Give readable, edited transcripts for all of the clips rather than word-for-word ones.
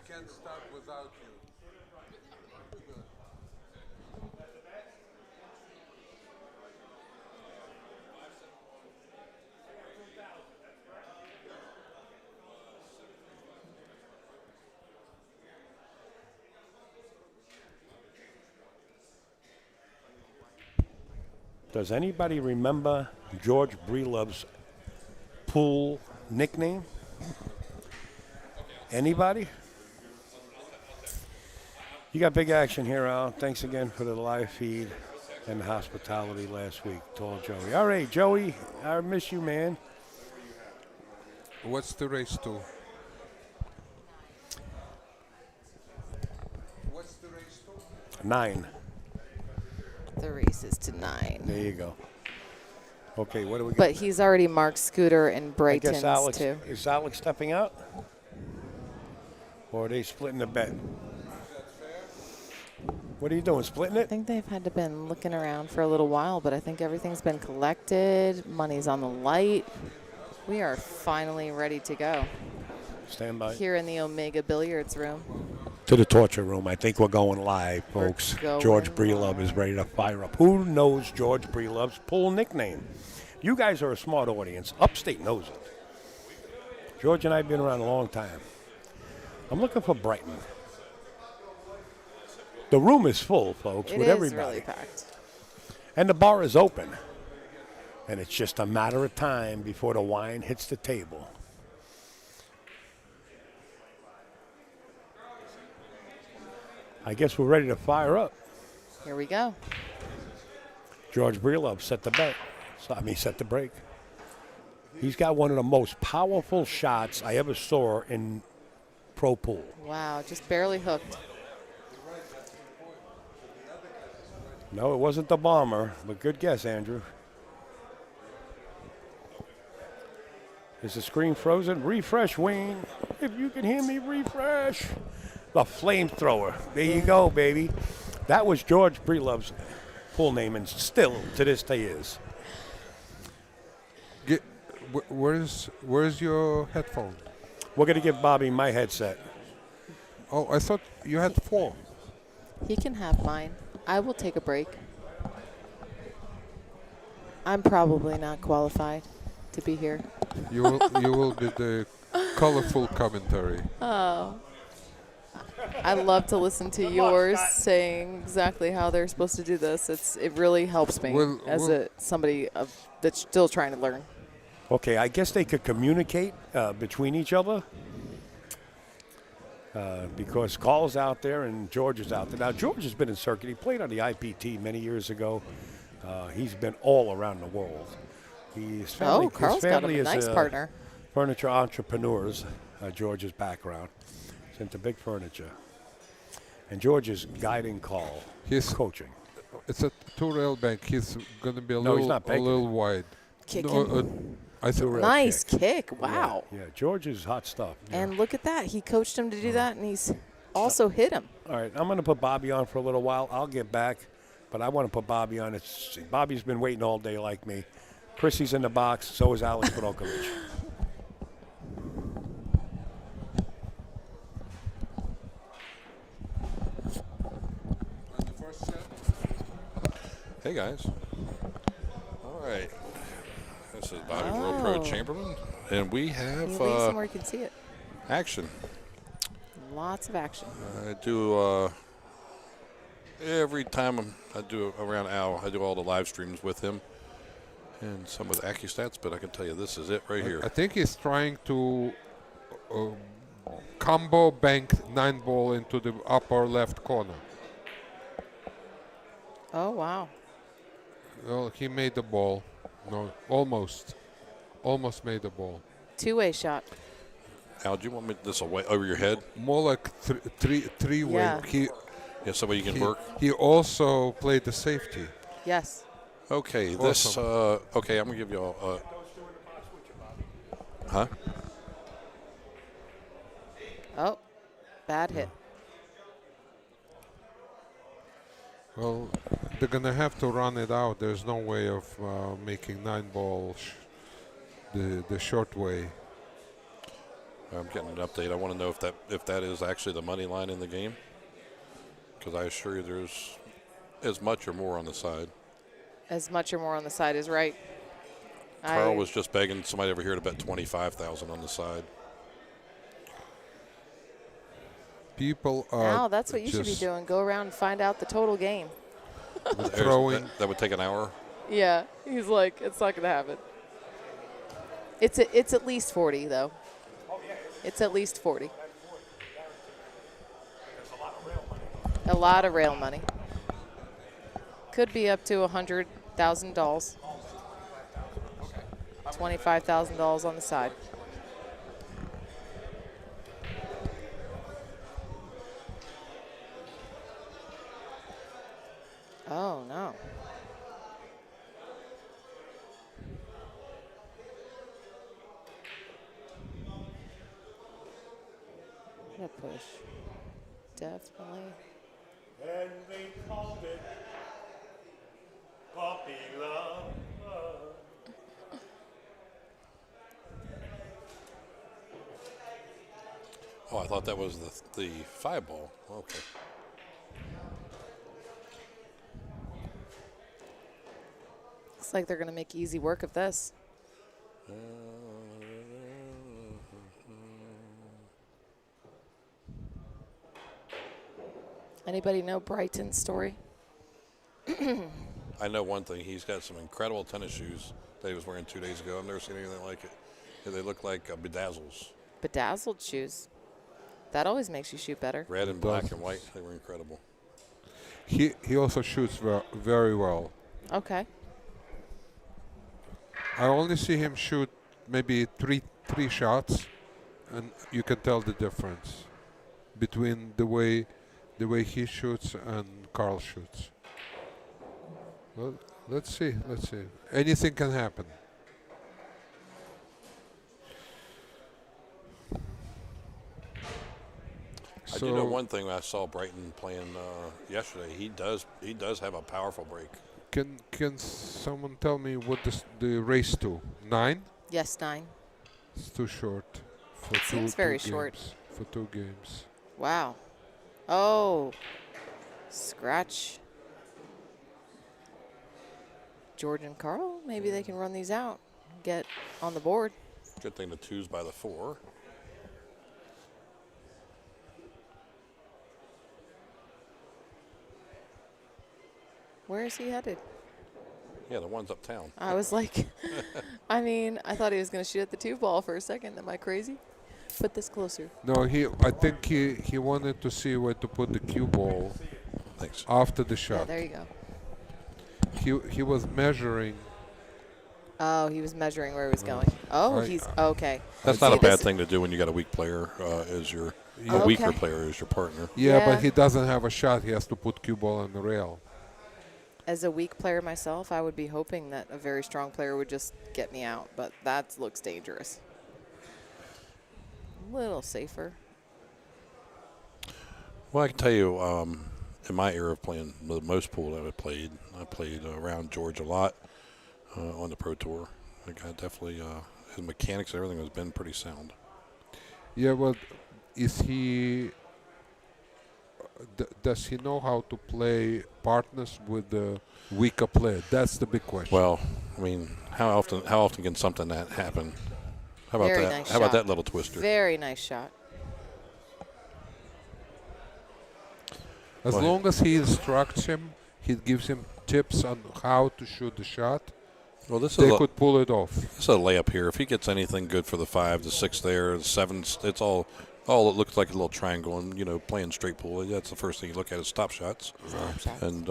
can't start without you. Does anybody remember George Breedlove's pool nickname? Anybody? You got big action here, Al. Thanks again for the live feed and the hospitality last week. Told Joey. All right, Joey, I miss you, man. What's the race to? What's the race to? 9. The race is to 9. There you go. Okay, what do we got? But he's already marked Scooter and I guess Bryton's Alex, too. is Alex stepping out? Or are they splitting the bet? What are you doing, splitting I it? think they've had to been looking around for a little while, but I think everything's been collected. Money's on the light. We are finally ready to go Stand by. here in the Omega Billiards room. To the torture room. I think we're going live, folks. going George Breedlove live. is ready to fire up. Who knows George Breedlove's pool nickname? You guys are a smart audience. Upstate knows it. George and I have been around a long time. I'm looking for Bryton. The room is full, folks, It with is everybody. really packed. And the bar is open. And it's just a matter of time before the wine hits the table. I guess we're ready to fire up. Here we go. George Breedlove set the bet. Set the break. He's got one of the most powerful shots I ever saw in pro pool. Wow, just barely hooked. No, it wasn't the bomber, but good guess, Andrew. Is the screen frozen? Refresh, Wayne. If you can hear me, refresh. The flamethrower. There you go, baby. That was George Breedlove's full name, and still to this day is. Where's your headphone? We're going to give Bobby my headset. Oh, I thought you had 4. He can have mine. I will take a break. I'm probably not qualified to be here. You will be the colorful commentary. Oh. I love to listen to yours saying exactly how they're supposed to do this. It really helps me as somebody that's still trying to learn. Okay, I guess they could communicate between each other because Carl's out there and George is out there. Now, George has been in circuit. He played on the IPT many years ago. He's been all around the world. Carl's got a nice partner. Furniture entrepreneurs, George's background. He's into big furniture. And George is guiding Carl. He's coaching. It's a 2-rail bank. He's going to be a he's not little wide. Kicking. I threw Nice kick. Wow. Yeah, George is hot stuff. Yeah. And look at that. He coached him to do that, and he's also hit him. All right, I'm going to put Bobby on for a little while. I'll get back, but I want to put Bobby on. Bobby's been waiting all day like me. Chrissy's in the box. So is Alex Podokovic. Hey guys. All right. This is Bobby World Pro Chamberlain, and we have Can you leave somewhere you can see it? action. Lots of action. I do every time I do around Al, I do all the live streams with him and some of the AccuStats, but I can tell you this is it right here. I think he's trying to combo bank 9-ball into the upper left corner. Oh, wow. Well, he made the ball. No, almost. Almost made the ball. Two-way shot. Al, do you want me this away over your head? More like three-way. Yeah. Yeah, so you can work. He also played the safety. Yes. Okay, Awesome. this. Okay, I'm gonna give you all. Huh? Oh, bad hit. Well, they're going to have to run it out. There's no way of making 9-ball the short way. I'm getting an update. I want to know if that is actually the money line in the game, because I assure you there's as much or more on the side. As much or more on the side is right. Carl was just begging somebody over here to bet 25,000 on the side. People are Now that's what you should be just doing. Go around and find out the total game. throwing. That would take an hour. Yeah, he's like, it's not gonna happen. It's at least 40 though. It's at least 40. A lot of rail money. Could be up to $100,000. $25,000 on the side. Oh no. What a push. Definitely. And they called it puppy love. Oh, I thought that was the 5-ball. Okay. Looks like they're going to make easy work of this. Anybody know Bryton's story? I know one thing. He's got some incredible tennis shoes that he was wearing 2 days ago. I've never seen anything like it. They look like bedazzles. Bedazzled shoes. That always makes you shoot better. Red and black and white. They were incredible. He also shoots very well. Okay. I only see him shoot maybe three shots, and you can tell the difference between the way he shoots and Carl shoots. Well, let's see. Anything can happen. I do know one thing. I saw Bryton playing yesterday. He does have a powerful break. Can someone tell me what the race to? 9? Yes, 9. It's too short. For Seems very short. For 2 games. Wow. Oh. Scratch. George and Carl, maybe they can run these out. Get on the board. Good thing the 2's by the 4. Where is he headed? Yeah, the one's uptown. I was like, I mean, I thought he was going to shoot at the 2 ball for a second. Am I crazy? Put this closer. No, I think he wanted to see where to put the cue ball. Thanks. After the Yeah, shot. there you go. He was measuring. Oh, he was measuring where he was going. Oh, he's okay. That's See, not a bad this- thing to do when you got a weak player as your Yeah. a weaker Okay. player as your partner. Yeah, Yeah. but he doesn't have a shot. He has to put cue ball on the rail. As a weak player myself, I would be hoping that a very strong player would just get me out, but that looks dangerous. A little safer. Well, I can tell you, in my era of playing the most pool that I played around George a lot on the Pro Tour. The guy definitely, his mechanics and everything has been pretty sound. Yeah, well, is he? Does he know how to play partners with the weaker player? That's the big question. Well, I mean, how often can something that happen? How about Very that? nice How about shot. that little twister? Very nice shot. As Well, long as he instructs him, he gives him tips on how to shoot the shot. Well, this They is could pull it off. a layup here. If he gets anything good for the 5, the 6 there, the 7, it's all it looks like a little triangle. And playing straight pool, that's the first thing you look at is stop shots. And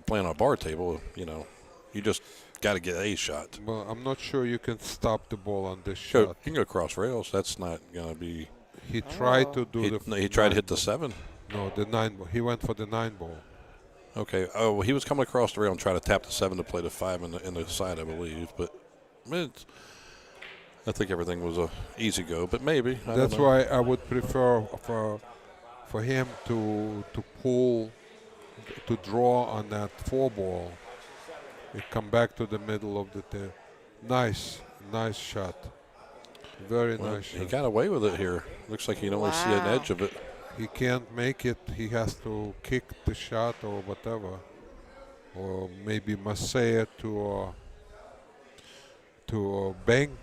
playing on a bar table, you just got to get a shot. Well, I'm not sure you can stop the ball on this You shot. can go cross rails. That's not going to be. He tried to do He tried to hit the 7. No, the 9 ball. He went for the 9 ball. Okay. Oh, well, he was coming across the rail and trying to tap the 7 to play the 5 in the side, I believe. But I think everything was a easy go. But maybe. I That's don't know. why I would prefer for him to pull, to draw on that 4 ball. And come back to the middle of the Nice shot. Very Well, nice he shot. got away with it here. Looks like you can only see an Wow. edge of it. He can't make it. He has to kick the shot or whatever, or maybe massage it to a bank.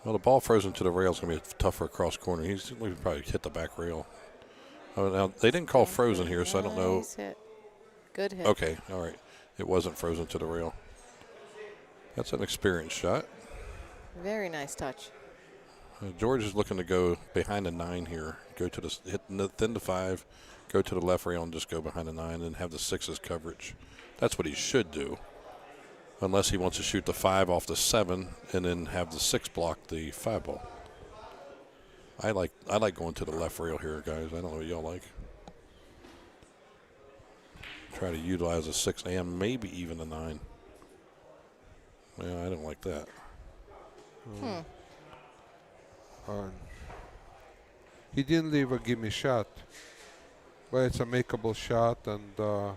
Well, the ball frozen to the rail is going to be tougher across corner. He's going to probably hit the back rail. Oh, now they didn't call frozen here, so I don't know. Nice hit. Good hit. Okay, all right. It wasn't frozen to the rail. That's an experienced shot. Very nice touch. George is looking to go behind the 9 here. Go to the hit thin to 5, go to the left rail and just go behind the 9 and have the 6's coverage. That's what he should do, unless he wants to shoot the 5 off the 7 and then have the 6 block the 5 ball. I like going to the left rail here, guys. I don't know what y'all like. Try to utilize the 6 and maybe even the 9. Yeah, I don't like that. He didn't leave a gimme shot, but it's a makeable shot, and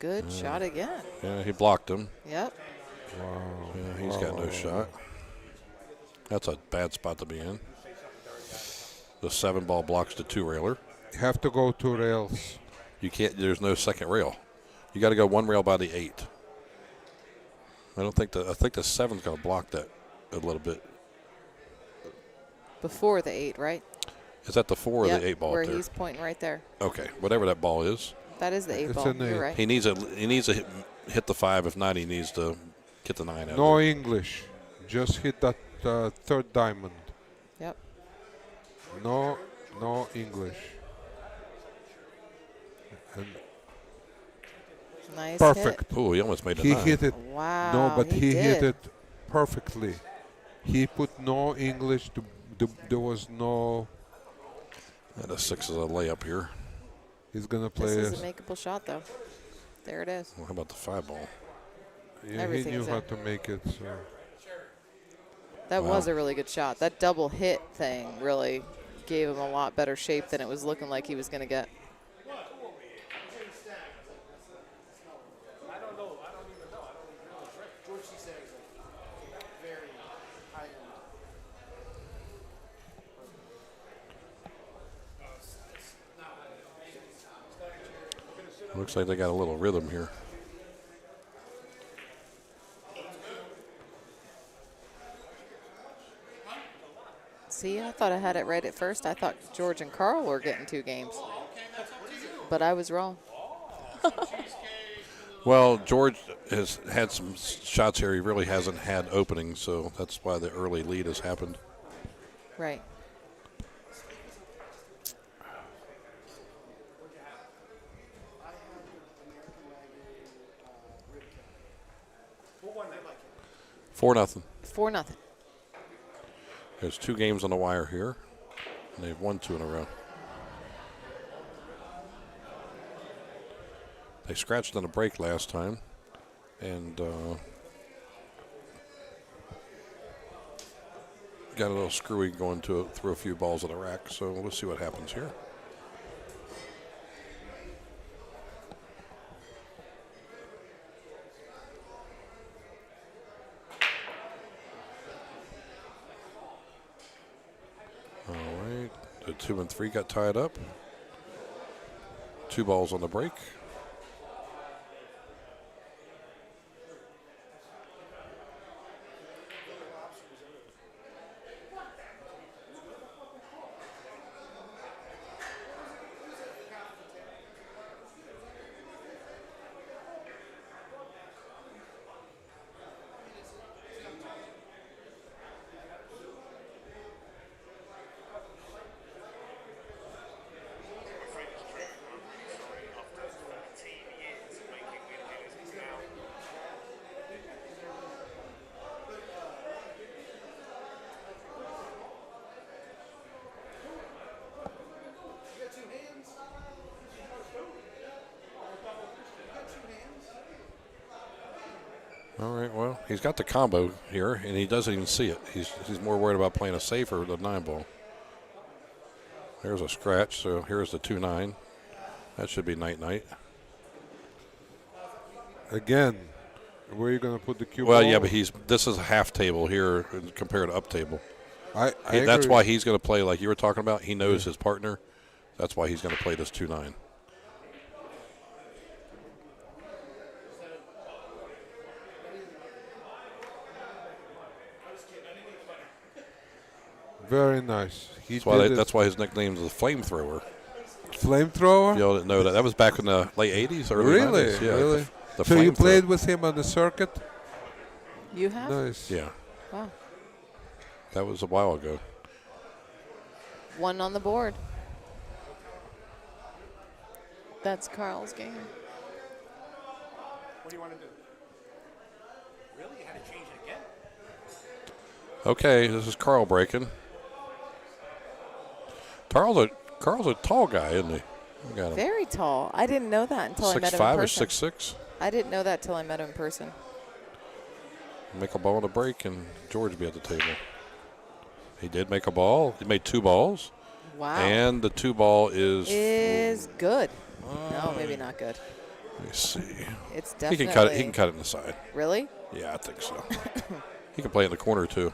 Good shot again. Yeah, he blocked him. Yep. Yeah, he's got no shot. That's a bad spot to be in. The 7 ball blocks the 2 railer. have to go 2 rails. You can't. There's no second rail. You got to go 1 rail by the 8. I think the 7's going to block that a little bit. Before the 8, right? Is that the 4 or Yep, the 8 ball where up there? he's pointing right there. Okay, whatever that ball is. That is the 8 It's ball. an You're 8. right. He needs to hit the 5. If not, he needs to get the 9 out. No there. English. Just hit that 3rd diamond. Yep. No English. And Nice perfect. Oh, he almost made a He 9. hit it. hit. Wow. No, but he hit did. it perfectly. He put no English. There was no. And a 6 is a layup here. He's gonna play. This is a makeable shot, though. There it is. Well, how about the 5 ball? Yeah, he Everything's knew how in. to make it. So. That Wow. was a really good shot. That double hit thing really gave him a lot better shape than it was looking like he was going to get. Looks like they got a little rhythm here. See, I thought I had it right at first. I thought George and Carl were getting 2 games. But I was wrong. Well, George has had some shots here. He really hasn't had openings, so that's why the early lead has happened. Right. Four nothing. 4-0. There's 2 games on the wire here, and they've won 2 in a row. They scratched on a break last time, and got a little screwy going through a few balls of the rack. So let's see what happens here. All right, the 2 and 3 got tied up. 2 balls on the break. All right, well, he's got the combo here, and he doesn't even see it. He's more worried about playing a safer the 9 ball. There's a scratch, so here's the 2-9. That should be night-night. Again, where are you going to put the cue Well, ball? yeah, but this is a half table here compared to up table. I That's agree. why he's going to play like you were talking about. He knows his partner. That's why he's going to play this 2-9. Very nice. That's why his nickname is the Flamethrower. Flamethrower? Y'all didn't know that. That was back in the late 80s, early 90s. Yeah, Really? The So you Flamethrower. played with him on the circuit? You have? Nice. Yeah, Wow. that was a while ago. One on the board. That's Carl's game. What do you want to do? Really? You had to change it again? Okay, this is Carl breaking. Carl's a tall guy, isn't he? I got him. Very tall. I didn't know that until I met him in 6'5" or person. 6'6". I didn't know that till I met him in person. Make a ball and a break, and George be at the table. He did make a ball. He made 2 balls. Wow. And the 2 ball is good. No, maybe not good. Let me see. It's He definitely. can cut it. He can cut it in the side. Really? Yeah, I think so. He can play it in the corner too.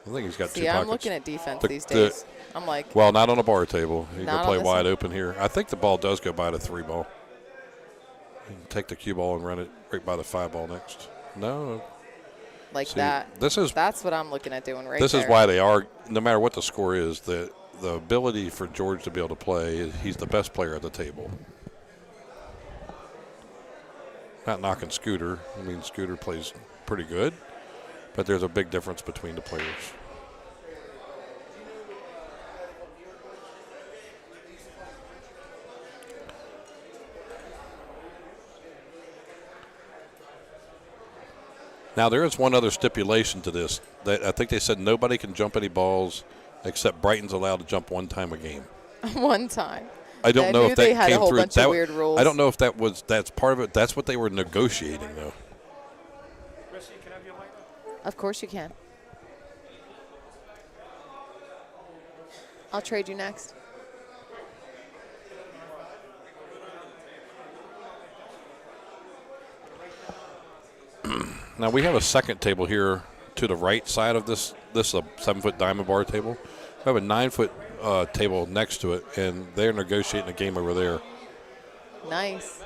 I think he's got 2 See, pockets. I'm looking at defense The- these the- days. I'm like, Well, not on a bar table. You Not can on play this wide one? open here. I think the ball does go by the 3 ball. You can take the cue ball and run it right by the 5 ball next. No. like See, that. That's what I'm looking at doing right This there. is why they are, no matter what the score is, the ability for George to be able to play, he's the best player at the table. Not knocking Scooter. I mean, Scooter plays pretty good, but there's a big difference between the players. Now, there is one other stipulation to this. I think they said nobody can jump any balls except Bryton's allowed to jump 1 time a game. One time. I don't know knew if they that had a came whole through. bunch of weird rules. I don't know if that's part of it. That's what they were negotiating, though. Chrissy, can I have your light? Of course you can. I'll trade you next. Now we have a second table here to the right side of this. This is a 7-foot diamond bar table. We have a 9-foot table next to it, and they're negotiating a game over there. Nice.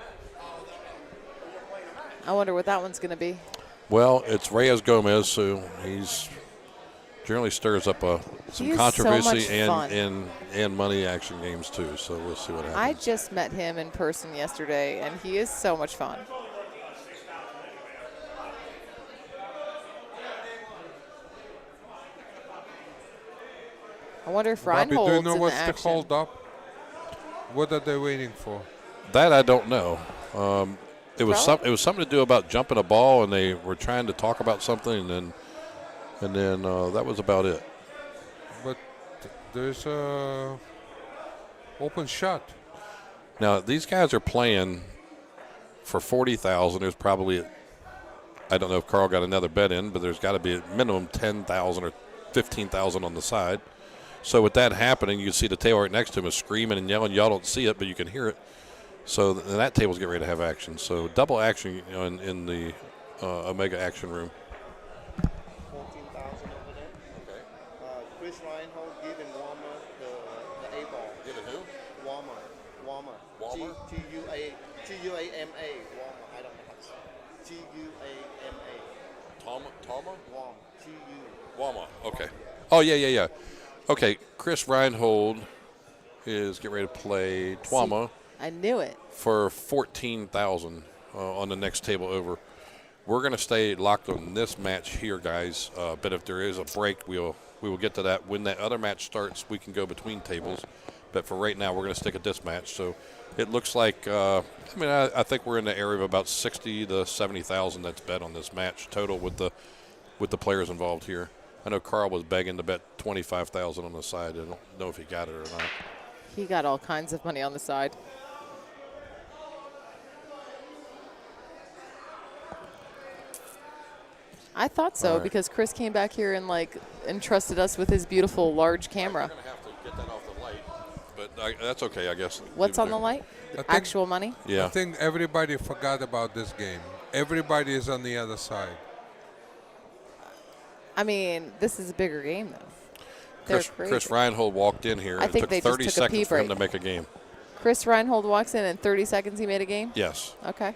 I wonder what that one's going to be. Well, it's Reyes Gomez, so he's generally stirs up some He is controversy so much and money action games too. So we'll see what happens. I just met him in person yesterday, and he is so much fun. I wonder if Bobby, Reinhold's do you know in what's the the action. hold up? What are they waiting for? That I don't know. It was Probably. it was something to do about jumping a ball, and they were trying to talk about something, and then that was about it. But there's a open shot. Now these guys are playing for 40,000. There's probably, I don't know if Carl got another bet in, but there's got to be a minimum 10,000 or 15,000 on the side. So with that happening, you see the table right next to him is screaming and yelling. Y'all don't see it, but you can hear it. So that table's getting ready to have action. So double action in the Omega action room. 14,000 over there. Okay. Chris Reinhold giving Walmer the A ball. Giving who? Walmer. Walmer? T-U-A-M-A. Walmer. I don't know how to say it. T-U-A-M-A. Talma? Walm. T-U. Walma. Okay. Oh, yeah. Okay, Chris Reinhold is getting ready to play Twama I knew it. for 14,000 on the next table over. We're going to stay locked on this match here, guys. But if there is a break, we will get to that. When that other match starts, we can go between tables. But for right now, we're going to stick at this match. So it looks like, I think we're in the area of about 60 to 70,000 that's bet on this match total with the players involved here. I know Carl was begging to bet 25,000 on the side. I don't know if he got it or not. He got all kinds of money on the side. I thought so All right. because Chris came back here and entrusted us with his beautiful large camera. We're going to have to get that off the light, but that's okay, I guess. What's on the light? I think- Actual money? Yeah. I think everybody forgot about this game. everybody is on the other side. I mean, this is a bigger game, though. They're crazy. Chris Reinhold walked in here. I and think it they took just 30 took a seconds pee for him to break. make a game. Chris Reinhold walks in 30 seconds he made a game? Yes. Okay.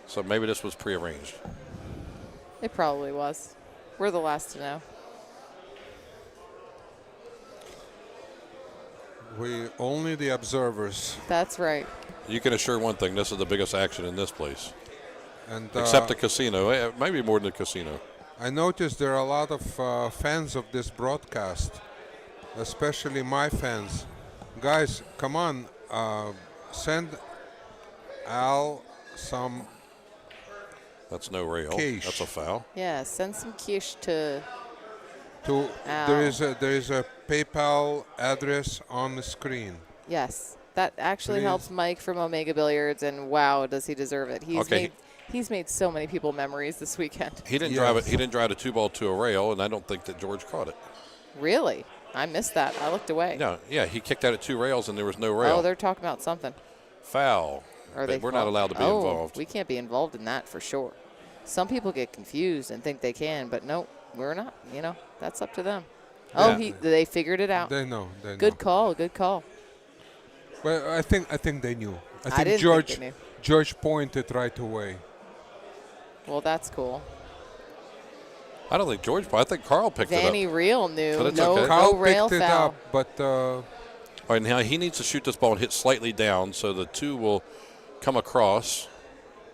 So maybe this was prearranged. It probably was. We're the last to know. We only the observers. That's right. You can assure one thing: this is the biggest action in this place, And except the casino. Maybe more than the casino. I noticed there are a lot of fans of this broadcast, especially my fans. Guys, come on, send Al some. That's no rail. Quiche. That's a foul. Yeah, send some quiche to To Al. there is a PayPal address on the screen. Yes. That actually Please. helps Mike from Omega Billiards, and wow, does he deserve it. Okay. He's made so many people memories this weekend. He didn't Yes. drive it. He didn't drive a 2-ball to a rail, and I don't think that George caught it. Really? I missed that. I looked away. No, yeah, he kicked out at 2 rails, and there was no rail. Oh, they're talking about something. Foul. Are But they we're not allowed to be Oh, involved. We can't be involved in that for sure. Some people get confused and think they can, but no, we're not. You know, that's up to them. Yeah. Oh, they figured it out. They know. They know. Good call. Good call. Well, I think they knew. I think didn't George think they knew. George pointed right away. Well, that's cool. I don't think George. I think Carl picked Vanny it up. Real knew. So that's No, okay. Carl no rail picked it foul. up, but All right, now he needs to shoot this ball and hit slightly down, so the 2 will come across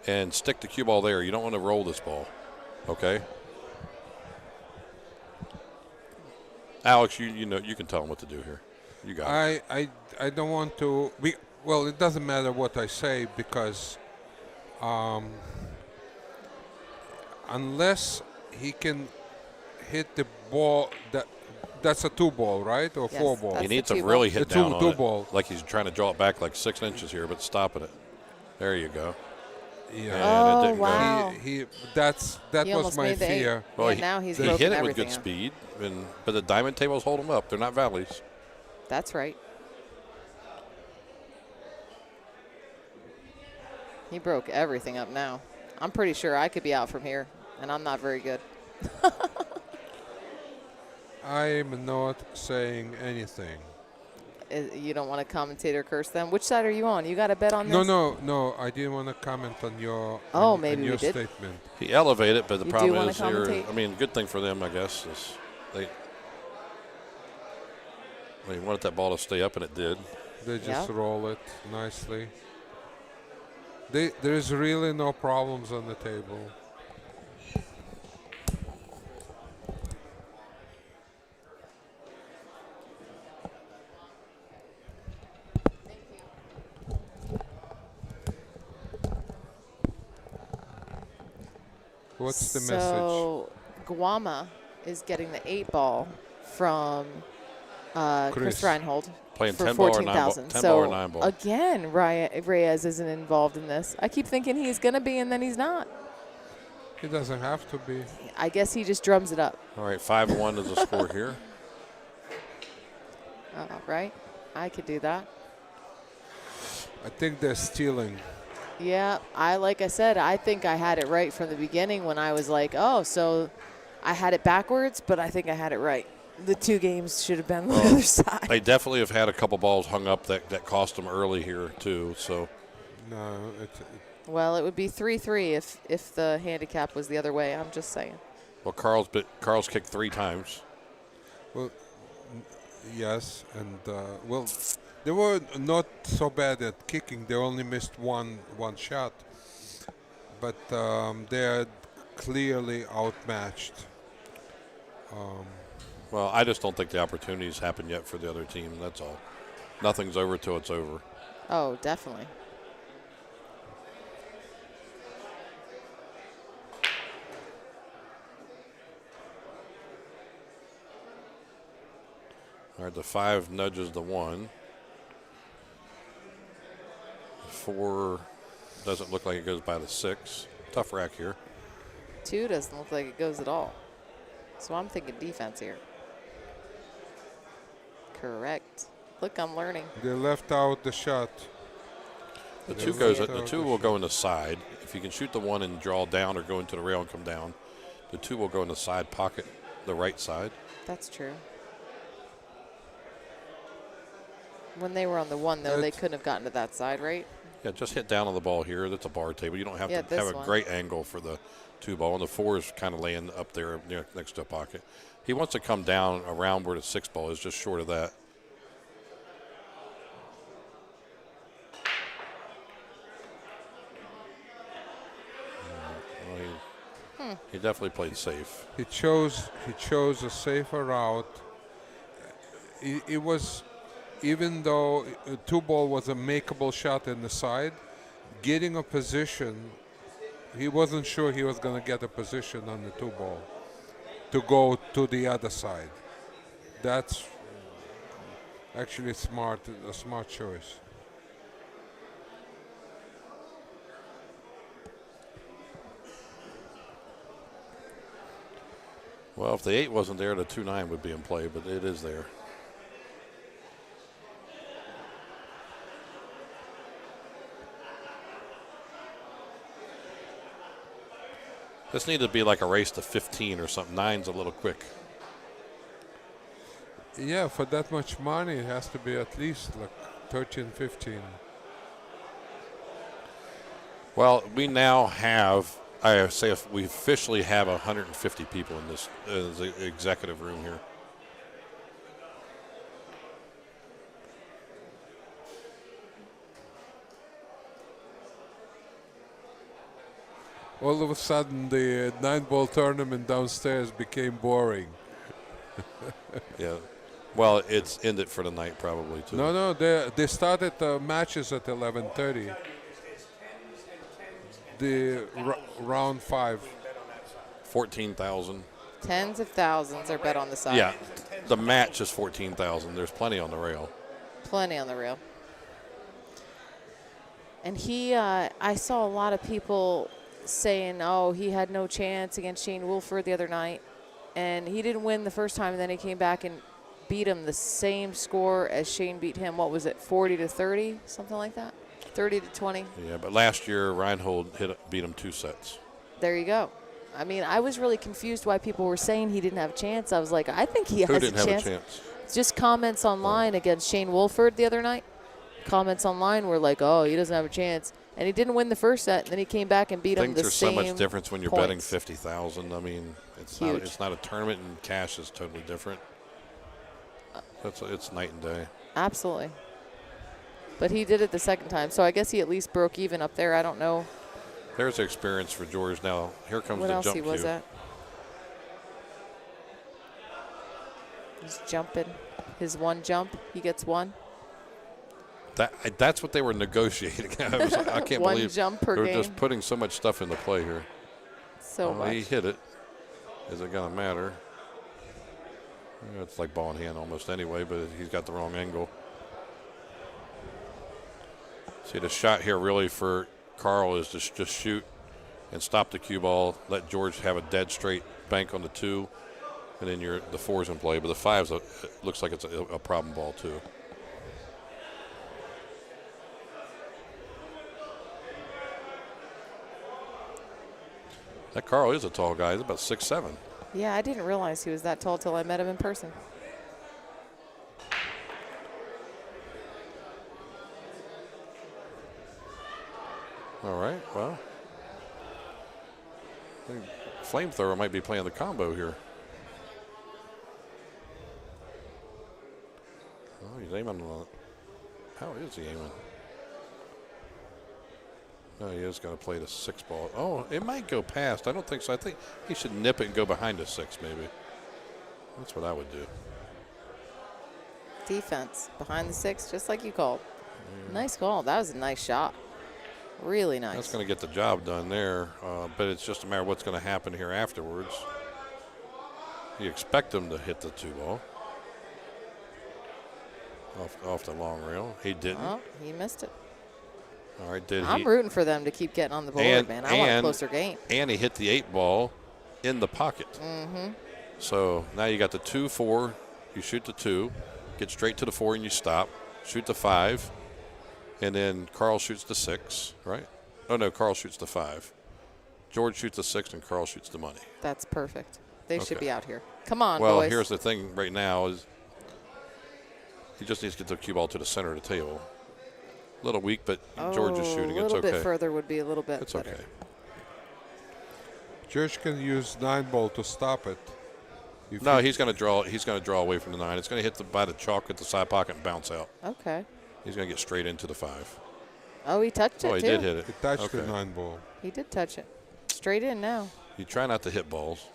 and stick the cue ball there. You don't want to roll this ball. Okay. Alex, you know you can tell him what to do here. You got it. I don't want to. Well, it doesn't matter what I say because unless he can hit the ball that's a 2-ball, right, or Yes, 4-ball. that's He the needs to 2-ball. really hit The down two on ball. it, like he's trying to draw it back like 6 inches here, but stopping it. There you go. Yeah. And Oh, it didn't go. wow. That He was almost my made the 8. fear. Well, Yeah, now he's he broken hit it with everything good up. speed, but the diamond tables hold him up. They're not valleys. That's right. He broke everything up now. I'm pretty sure I could be out from here, and I'm not very good. I'm not saying anything. You don't want to commentate or curse them? Which side are you on? You got a bet on this? No. I didn't want to comment on your Oh, on maybe your we did. statement. He elevated, but the You do problem wanna is here. commentate? I mean, good thing for them, I guess, is they wanted that ball to stay up, and it did. They just Yeah. roll it nicely. There's really no problems on the table. What's the message? So Guama is getting the 8-ball from Chris Chris. Reinhold Playing for 10 ball or 9 ball, 14,000. 10 So ball or 9 ball. again, Reyes isn't involved in this. I keep thinking he's going to be, and then he's not. He doesn't have to be. I guess he just drums it up. All right, 5-1 is the score here. Right? I could do that. I think they're stealing. Yeah, like I said, I think I had it right from the beginning when I was like, oh, so I had it backwards, but I think I had it right. The 2 games should have been on the other side. They definitely have had a couple balls hung up that cost them early here, too. So No, Well, it would be 3-3 if the handicap was the other way. I'm just saying. well, Carl's kicked 3 times. well, yes, and well, they were not so bad at kicking. They only missed one shot, but they're clearly outmatched. Well, I just don't think the opportunities happened yet for the other team. That's all. Nothing's over till it's over. Oh, definitely. All right, the 5 nudges the 1. 4 doesn't look like it goes by the 6. Tough rack here. 2 doesn't look like it goes at all. So I'm thinking defense here. Correct. Look, I'm learning. They left out the shot. The There two was goes. a The two will go in the side. If you can shoot the one and draw down or go into the rail and come down, the two will go in the side pocket, the right side. That's true. When they were on the one, though, they couldn't have gotten to that side, right? Yeah, just hit down on the ball here. That's a bar table. You don't have Yeah, to this have a one. great angle for the two ball. And the four is kind of laying up there next to a pocket. He wants to come down around where the six ball is, just short of that. He definitely played safe. He chose a safer route. It was, even though a two ball was a makeable shot in the side, getting a position, he wasn't sure he was going to get a position on the two ball to go to the other side. That's actually a smart choice. Well, if the 8 wasn't there, the 2-9 would be in play, but it is there. This needed to be like a race to 15 or something. 9's a little quick. Yeah, for that much money, it has to be at least like 13, 15. Well, we now have, I say we officially have 150 people in this the executive room here. All of a sudden, the 9-ball tournament downstairs became boring. Yeah. Well, it's ended for the night probably too. No, they started matches at 11:30. The round 5. 14,000. Tens of thousands are bet on the side. Yeah. The match is 14,000. There's plenty on the rail. Plenty on the rail. And I saw a lot of people saying, oh, he had no chance against Shane Wolford the other night. And he didn't win the first time, and then he came back and beat him the same score as Shane beat him. What was it, 40-30, something like that? 30-20? Yeah, but last year Reinhold beat him 2 sets. There you go. I mean, I was really confused why people were saying he didn't have a chance. I was like, I think he Who has didn't a have chance. a chance? Just comments online against Shane Wolford the other night. Comments online were like, oh, he doesn't have a chance. And he didn't win the first set, and then he came back and beat him the There's same so much difference when you're points. betting 50,000. I mean, it's not a tournament, and cash is totally different. It's night and day. Absolutely. But he did it the second time, so I guess he at least broke even up there. I don't know There's the experience for George. Now here comes what the else jump he was cue. at. He's jumping. His one jump, he gets one. That's what they were negotiating. I can't One believe jump per they're game. just putting so much stuff into play here. So much. He hit it. Is it going to matter? It's like ball in hand almost anyway, but he's got the wrong angle. See, the shot here really for Carl is to just shoot and stop the cue ball, let George have a dead straight bank on the 2, and then the 4's in play. But the 5's looks like it's a problem ball too. That Carl is a tall guy. He's about 6'7". Yeah, I didn't realize he was that tall till I met him in person. All right, well, I think Flamethrower might be playing the combo here. Oh, he's aiming on it. How is he aiming? No, he is going to play the 6 ball. Oh, it might go past. I don't think so. I think he should nip it and go behind the 6 maybe. That's what I would do. Defense behind the 6, just like you called. Nice call. That was a nice shot. Really nice. That's going to get the job done there, but it's just a matter of what's going to happen here afterwards. You expect him to hit the 2 ball off the long rail. He didn't. Oh, he missed it. All right, I'm rooting for them to keep getting on the board, man. I want a closer game. And he hit the 8 ball in the pocket. Mm-hmm. So now you got the 2-4. You shoot the 2, get straight to the 4, and you stop. Shoot the 5, And then Carl shoots the 6, right? Oh, no, Carl shoots the 5. George shoots the 6, and Carl shoots the money. That's perfect. They should Okay. be out here. Come on, Well, boys. here's the thing right now is he just needs to get the cue ball to the center of the table. A little weak, but George is shooting. A It's little okay. bit further would be a little bit It's better. okay. George can use 9-ball to stop it. If No, he- he's going to draw. He's going to draw away from the 9. It's going to hit by the chalk at the side pocket and bounce out. Okay. He's going to get straight into the 5. Oh, he touched it, Oh, he too. did hit it. He touched Okay. the 9-ball. He did touch it. Straight in now. You try not to hit balls.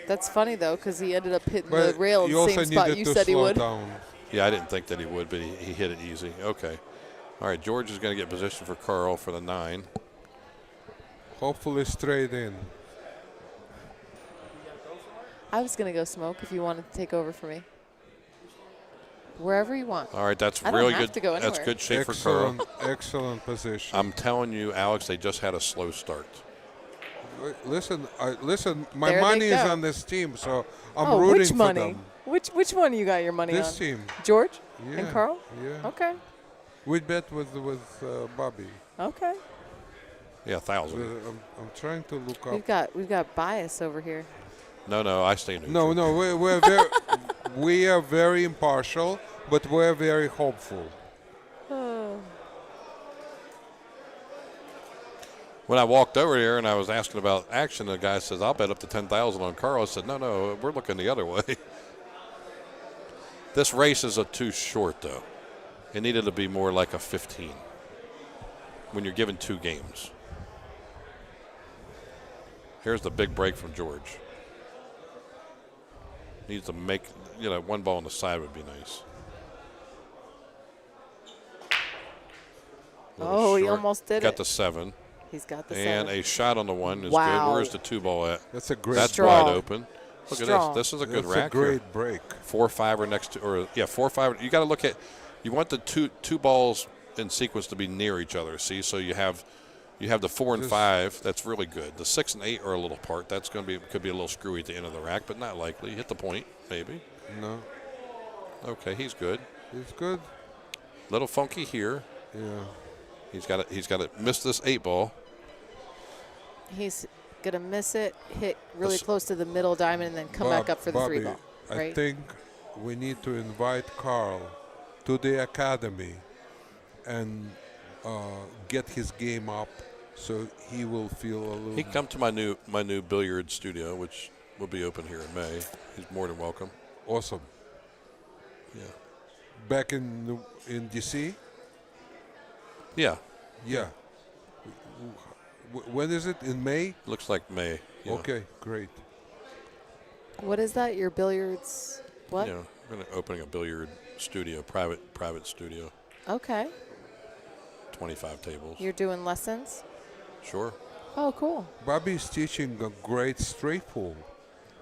That's funny, though, because he ended up hitting the But rail in you the also same spot needed you to said he slow would. down. Yeah, I didn't think that he would, but he hit it easy. Okay. All right, George is going to get position for Carl for the 9. Hopefully straight in. I was going to go smoke if you wanted to take over for me. Wherever you want. All right, that's I don't really have good. to go That's anywhere. good shape for Carl. Excellent position. I'm telling you, Alex, they just had a slow start. Listen, my There they money is go. on this team, so I'm Oh, rooting which for money? them. Which one you got your money This on? team. George Yeah. and Carl? Yeah. Okay. We bet with Bobby. Okay. Yeah, 1,000. I'm trying to look up. We've got bias over here. No, I stay neutral. No, we're very we are very impartial, but we're very hopeful. Oh. When I walked over there and I was asking about action, the guy says, "I'll bet up to 10,000 on Carl." I said, "No, we're looking the other way." This race is too short, though. It needed to be more like a 15 when you're given 2 games. Here's the big break from George. Needs to make, 1 ball on the side would be nice. Little Oh, he short. almost did Got it. the 7. He's got the And 7. a shot on the 1 is Wow. good. Where's the 2 ball at? That's a great. That's Strong. wide open. Look Strong. at this. This is a good That's rack a here. great break. 4-5 or next to, or 4-5. You got to look at. You want the two balls in sequence to be near each other. See, so you have the 4 and Just- 5. That's really good. The 6 and 8 are a little apart. That's going to could be a little screwy at the end of the rack, but not likely. Hit the point, maybe. No, Okay, he's good. it's good. Little funky here. Yeah. He's got to miss this 8 ball. He's going to miss it, hit really This- close to the middle diamond, and then come back up for the Bobby, 3 ball. I Right? think we need to invite Carl to the academy and get his game up, so he will feel a little. He can come to my new billiard studio, which will be open here in May. He's more than welcome. Awesome. Yeah. Back in DC. Yeah. Yeah. When is it? In May? Looks like May. Yeah. Okay, great. What is that? Your billiards? What? Yeah, we're going to opening a billiard studio, private studio, Okay. 25 tables. You're doing lessons? Sure. Oh, cool. Bobby's teaching a great straight pool.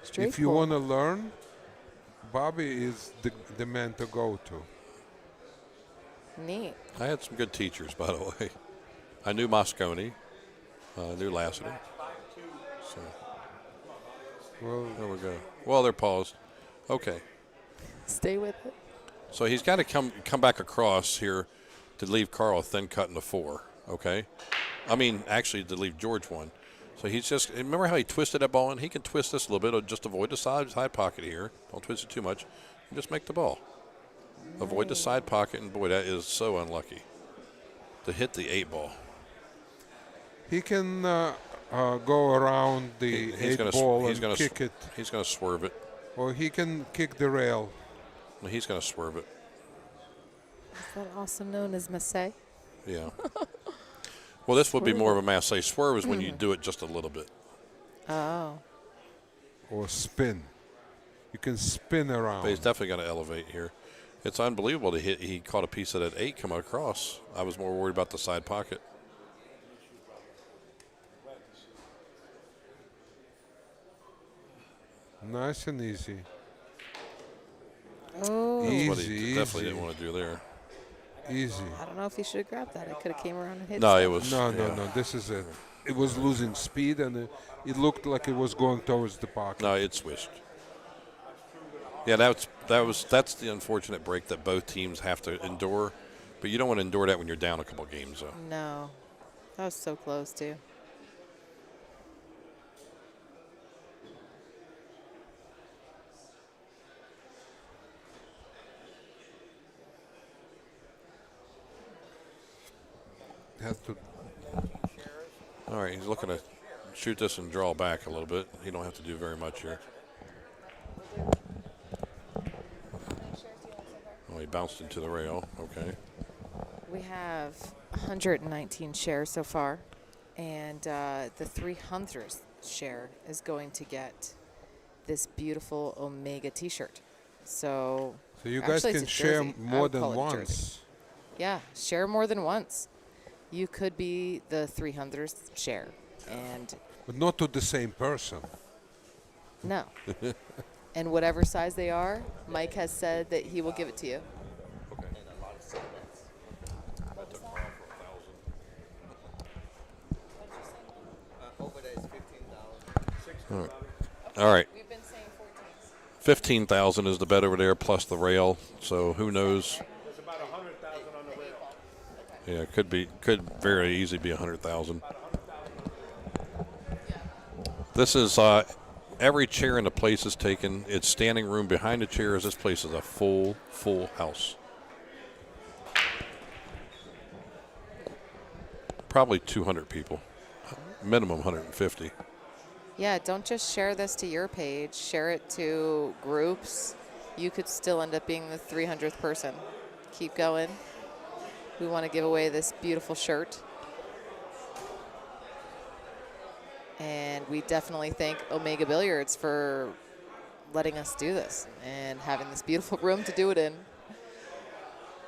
Straight If you pool. want to learn, Bobby is the man to go to. Neat. I had some good teachers, by the way. I knew Moscone. I knew Lassiter. So Well, there we go. Well, they're paused. Okay. Stay with it. So he's got to come back across here to leave Carl a thin cut in the 4. Okay. I mean, actually, to leave George one. So he's just, remember how he twisted that ball in? He can twist this a little bit, or just avoid the side pocket here. Don't twist it too much. And just make the ball. Avoid the side pocket, and boy, that is so unlucky to hit the 8 ball. he can go around the He's 8 gonna ball he's and gonna kick it, He's going to swerve it. or he can kick the rail. He's going to swerve it. Is that also known as Massey? Yeah. Well, this would be more of a masse. Swerve is when you do it just a little bit. Oh. Or spin. You can spin around. But he's definitely going to elevate here. It's unbelievable to hit. He caught a piece of that 8 come across. I was more worried about the side pocket. Nice and easy. Oh. That's what Easy, he definitely easy. didn't want to do there. Easy. I don't know if he should have grabbed that. I could have came around and hit No, some. it was. No, yeah. no. This is it. It was losing speed, and it looked like it was going towards the pocket. No, it swished. Yeah, that's the unfortunate break that both teams have to endure. But you don't want to endure that when you're down a couple games, though. No. That was so close, too. Has to. All right, he's looking to shoot this and draw back a little bit. He don't have to do very much here. Oh, he bounced into the rail. Okay. We have 119 shares so far, and the 300th share is going to get this beautiful Omega T-shirt. So So you guys actually, can it's a share jersey. I more would than call it a once. jersey. Yeah, share more than once. You could be the 300th share, and But not to the same person. no. And whatever size they are, Mike has said that he will give it to you. Over there is $15. All right. We've been saying 14. 15,000 is the bet over there plus the rail. So who knows? There's about 100,000 on the rail. Yeah, could very easily be 100,000. This is every chair in the place is taken. It's standing room behind the chairs. This place is a full house. Probably 200 people, minimum 150. Yeah, don't just share this to your page. Share it to groups. You could still end up being the 300th person. Keep going. We want to give away this beautiful shirt. And we definitely thank Omega Billiards for letting us do this and having this beautiful room to do it in.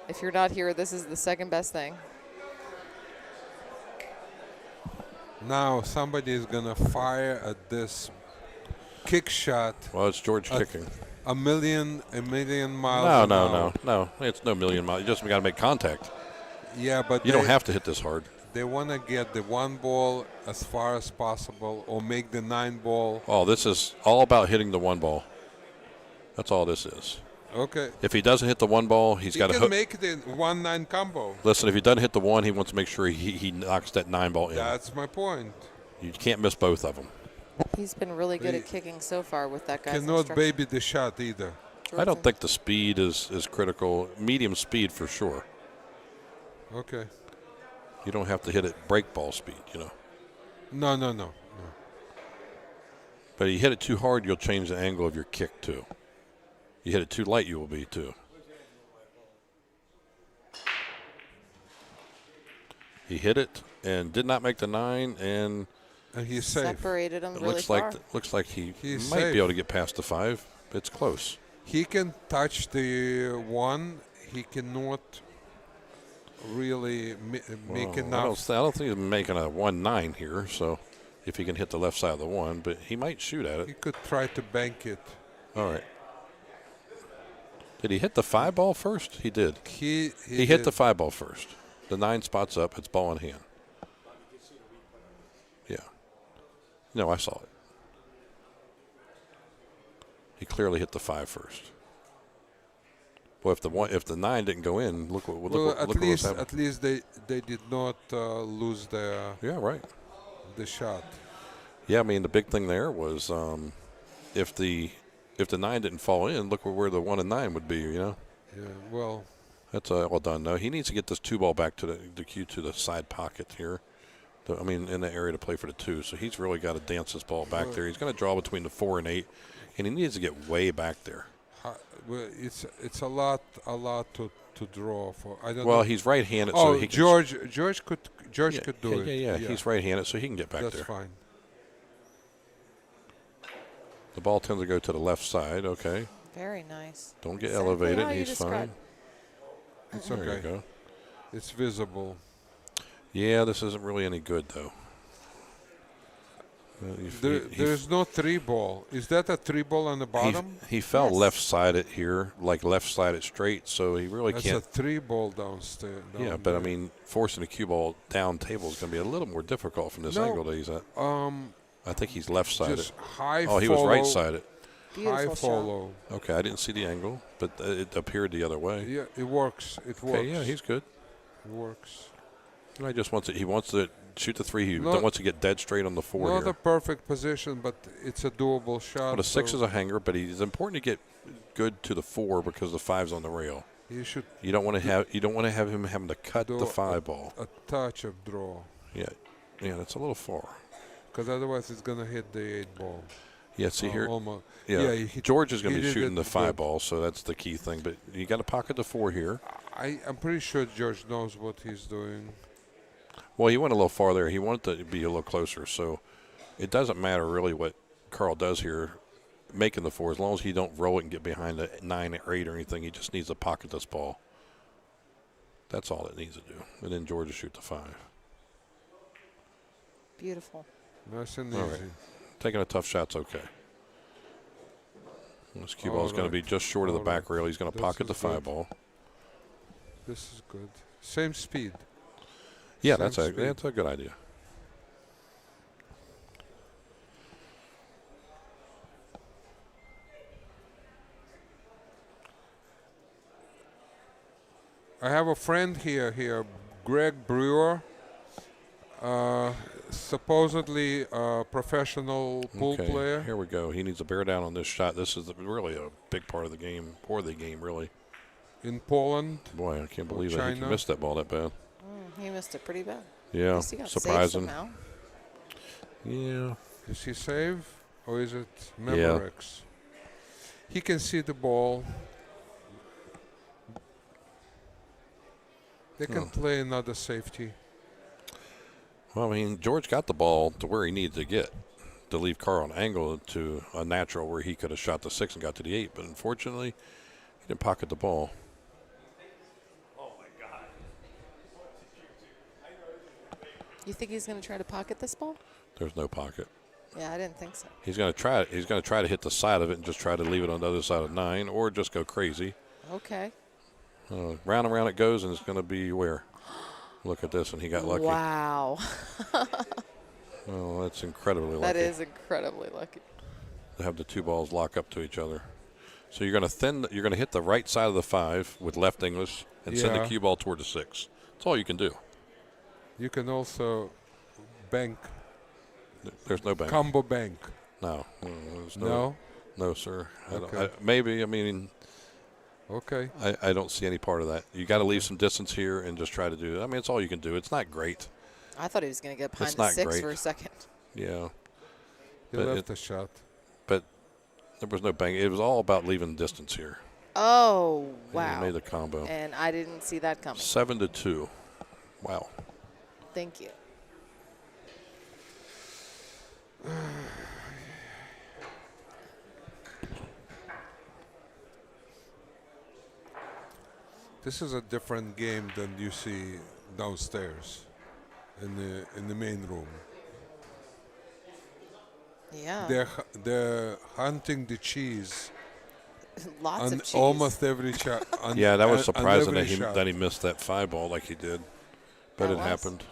If you're not here, this is the second best thing. Now somebody is gonna fire at this kick shot Well, it's George kicking. a million miles. No. It's no million miles. You just got to make contact. Yeah, but You don't have to hit this hard. They want to get the 1 ball as far as possible, or make the 9 ball. Oh, this is all about hitting the 1 ball. That's all this is. Okay. If he doesn't hit the 1 ball, he's He got to can hook. make the 1-9 combo. Listen, if he doesn't hit the 1, he wants to make sure he knocks that 9 ball in. That's my point. You can't miss both of them. He's been really good He at kicking so far with that guy's Cannot instruction. baby the shot either. I don't think the speed is critical. Medium speed for sure. Okay. You don't have to hit it break ball speed, you know. No. But you hit it too hard, you'll change the angle of your kick too. You hit it too light, you will be too. He hit it and did not make the 9, and he's safe. Separated him it really looks far. like he He's might safe. be able to get past the 5. It's close. He can touch the 1. He cannot really make Well, enough. I don't think he's making a 1-9 here, so if he can hit the left side of the 1, but he might shoot at He it. could try to bank it. All right. Did he hit the 5 ball first? He did. He He hit the 5 ball first. The 9 spots up. It's ball in hand. Yeah. No, I saw it. He clearly hit the 5 first. Well, if the 9 didn't go in, look what was happening. At least they did not lose Yeah, right. the shot. Yeah, I mean the big thing there was if the 9 didn't fall in, look where the 1 and 9 would be. You know. Yeah. Well. That's all done. No, he needs to get this 2 ball back to the cue to the side pocket here. In the area to play for the 2. So he's really got to dance this ball back there. He's going to draw between the 4 and 8, and he needs to get way back there. Well, it's a lot to draw for. I don't Well, know. he's right-handed, Oh, so he can. George could do it. Yeah. He's right-handed, so he can get back That's there. fine. The ball tends to go to the left side. Okay. Very nice. Don't get Exactly elevated. how you He's described. fine. It's There you okay. go. It's visible. Yeah, this isn't really any good though. There's no 3 ball. Is that a 3 ball on the bottom? He fell Yes. left-sided here, like left-sided straight, so he really That's can't. a 3 ball downstairs. Yeah, but I mean, forcing a cue ball down table is going to be a little more difficult from this No. angle that he's at. I think he's left-sided. just high. Oh, he follow, was right-sided. Beautiful High shot. follow. Okay, I didn't see the angle, but it appeared the other way. Yeah, it works. It works. Okay, yeah, he's good. It works. I just wants it. He wants to shoot the 3. He No- wants to get dead straight on the 4 Not here. a perfect position, but it's a doable shot. But a 6 so is a hanger, but it's important to get good to the 4 because the 5's on the rail. you should You don't want to have him having to cut do the 5 ball. a touch of draw, Yeah, that's a little far. because otherwise it's gonna hit the 8 ball. Yeah, see here. Almost. Yeah, he- George is going he to be did shooting it the 5 good. ball, so that's the key thing. But you got to pocket the 4 here. I'm pretty sure George knows what he's doing. Well, he went a little farther. He wanted to be a little closer, so it doesn't matter really what Carl does here, making the 4. As long as he don't roll it and get behind the 9 or 8 or anything, he just needs to pocket this ball. That's all it needs to do. And then George will shoot the 5. Beautiful. Nice and All easy. right. Taking a tough shot's okay. This cue All ball is going to right. be just short of the All back right. rail. He's going to This pocket the is 5 good. ball. This is good. Same speed. Yeah, Same that's speed. a good idea. I have a friend here, Greg Brewer. Supposedly a professional pool Okay, player. here we go. He needs to bear down on this shot. This is really a big part of the game, or the game, really. In Poland. Boy, I can't believe that he China. missed that ball that bad. He missed it pretty bad. At Yeah, least he got saved surprising. somehow. Yeah. Is he save or is it Memorex? He can see the ball. They can play another safety. Well, I mean, George got the ball to where he needed to get to leave Carl an angle to a natural where he could have shot the 6 and got to the 8. But unfortunately, he didn't pocket the ball. You think he's going to try to pocket this ball? There's no pocket. Yeah, I didn't think so. He's going to try it. He's going to try to hit the side of it and just try to leave it on the other side of 9, or just go crazy. Okay. Round and round it goes, and it's going to be where? Look at this, and he got lucky. Wow. Oh, that's incredibly lucky. That is incredibly lucky. To have the 2 balls lock up to each other. So you're going to you're going to hit the right side of the 5 with left English and send the Yeah. cue ball toward the 6. That's all you can do. You can also bank, There's no bank. combo bank. No. There's No? No, sir. Okay. Maybe. I mean, Okay. I don't see any part of that. You got to leave some distance here and just try to do it. I mean, it's all you can do. It's not great. I thought he was going to get behind It's the not 6 great. for a second. Yeah. He But left the shot. But there was no bang. It was all about leaving distance here. Oh, And he wow. made the combo. And I didn't see that coming. 7-2. Wow. Thank you. This is a different game than you see downstairs in the main room. Yeah. They're hunting the cheese Lots on of cheese. almost every shot. Yeah, that was on surprising every that shot. he missed that 5 ball like he did. But That it was. happened.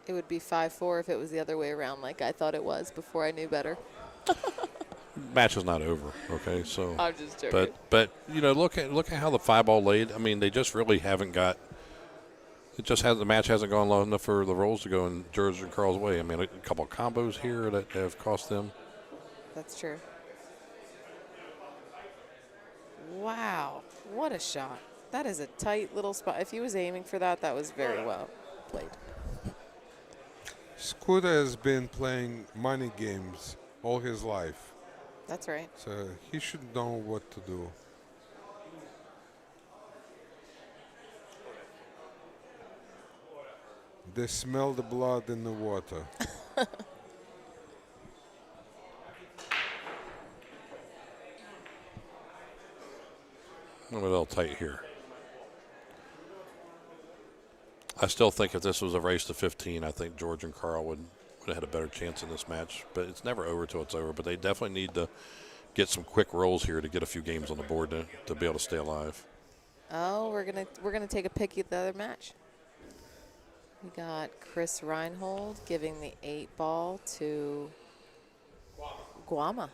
It would be 5-4 if it was the other way around, like I thought it was before I knew better. Match is not over. Okay, so. I'm just joking. But you know, look at how the 5 ball laid. I mean, they just really haven't got. It just has the match hasn't gone long enough for the rolls to go in George and Carl's way. I mean, a couple of combos here that have cost them. That's true. Wow. What a shot. That is a tight little spot. If he was aiming for that, that was very well played. Scooter has been playing money games all his life, That's right. so he should know what to do. They smell the blood in the water. A little tight here. I still think if this was a race to 15, I think George and Carl would have had a better chance in this match. But it's never over till it's over. But they definitely need to get some quick rolls here to get a few games on the board to be able to stay alive. Oh, we're gonna take a pick at the other match. We got Chris Reinhold giving the 8-ball to Guama.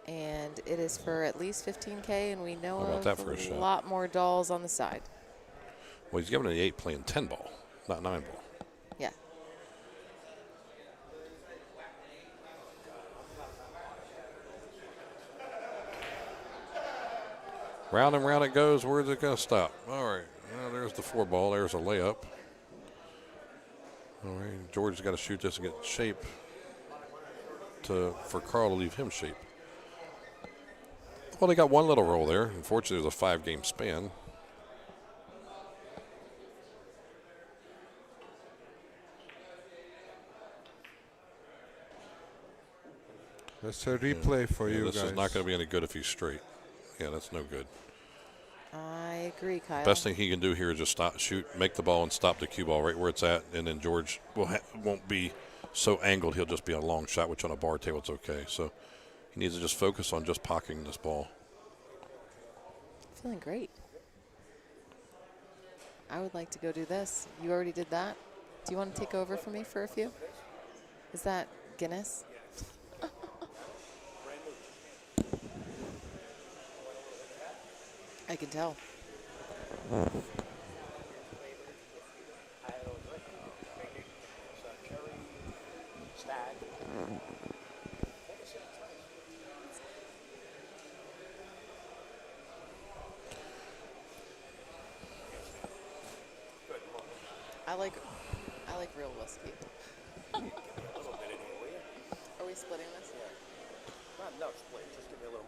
And it is for at least 15K, and we know How about of that for a a shot? lot more dolls on the side. Well, he's giving an 8 playing 10 ball, not 9 ball. Yeah. Round and round it goes. Where's it going to stop? All right. Well, there's the 4 ball. There's a layup. All right. George's got to shoot this and get shape for Carl to leave him shape. Well, they got one little roll there. Unfortunately, there's a 5-game span. That's a replay for you this guys. is not going to be any good if he's straight. Yeah, that's no good. I agree, Kyle. Best thing he can do here is just stop, shoot, make the ball, and stop the cue ball right where it's at, and then George won't be so angled. He'll just be a long shot, which on a bar table it's okay. So he needs to just focus on just pocketing this ball. Feeling great. I would like to go do this. You already did that. Do you want to take over for me for a few? Is that Guinness? I can tell. I like real whiskey. Are we splitting this? Not enough split. Just give me a little.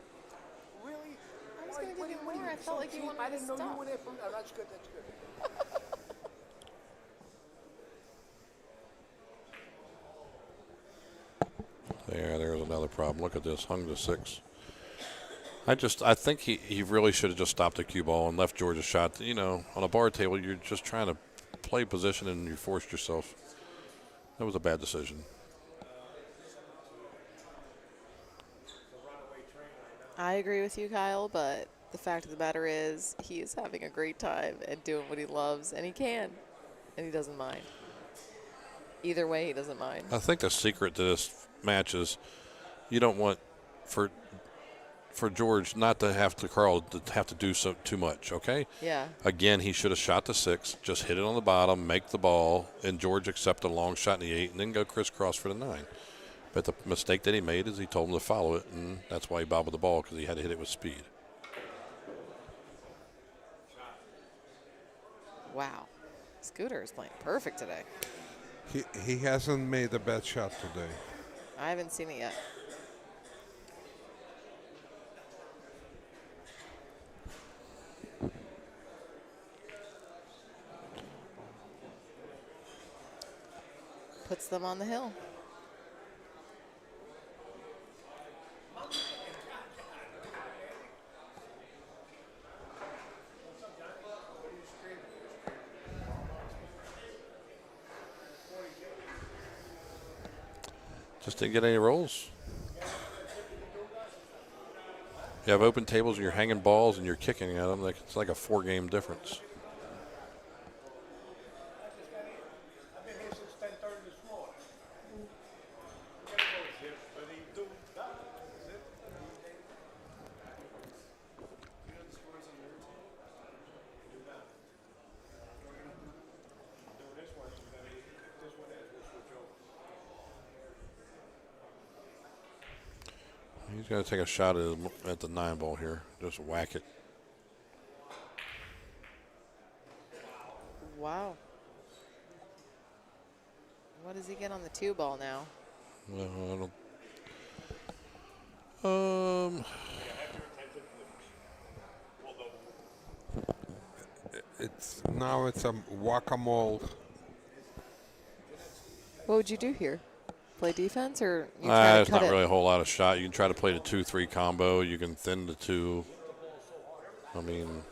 Really? I was going to give you more. I felt like you wanted I to didn't know stop. you were there from. That's good. That's good. There's another problem. Look at this, hung to 6. I think he really should have just stopped the cue ball and left George a shot. You know, on a bar table, you're just trying to play position and you forced yourself. That was a bad decision. I agree with you, Kyle, but the fact of the matter is he is having a great time and doing what he loves, and he can, and he doesn't mind. Either way, he doesn't mind. I think the secret to this match is you don't want for George not to have to do so too much, okay? Yeah. Again, he should have shot the 6, just hit it on the bottom, make the ball, and George accept a long shot in the 8, and then go crisscross for the 9. But the mistake that he made is he told him to follow it, and that's why he bobbled the ball, because he had to hit it with speed. Wow. Scooter is playing perfect today. He hasn't made a bad shot today. I haven't seen it yet. Puts them on the hill. Just didn't get any rolls. You have open tables and you're hanging balls and you're kicking at them. It's like a 4-game difference. He's going to take a shot at the 9 ball here. Just whack it. Wow. What does he get on the 2 ball now? Well, I don't. It's a whack-a-mole. What would you do here? Play defense, or you try There's to cut not it? really a whole lot of shot. You can try to play the 2-3 combo. You can thin the 2. I mean,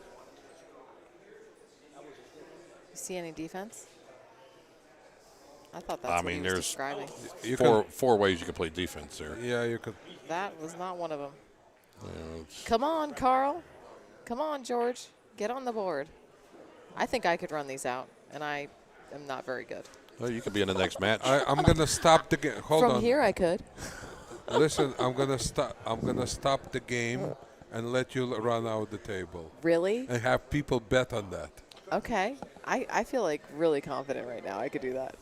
You see any defense? I thought that's what he was there's describing. four ways you can play defense there. Yeah, you could. That was not one of them. Yeah, Come on, Carl. Come on, George. Get on the board. I think I could run these out, and I am not very good. Oh, you could be in the next match. I'm gonna stop the game. Hold From on. here, I could. Listen, I'm gonna stop the game and let you run out the table Really? and have people bet on that. Okay. I feel like really confident right now. I could do that.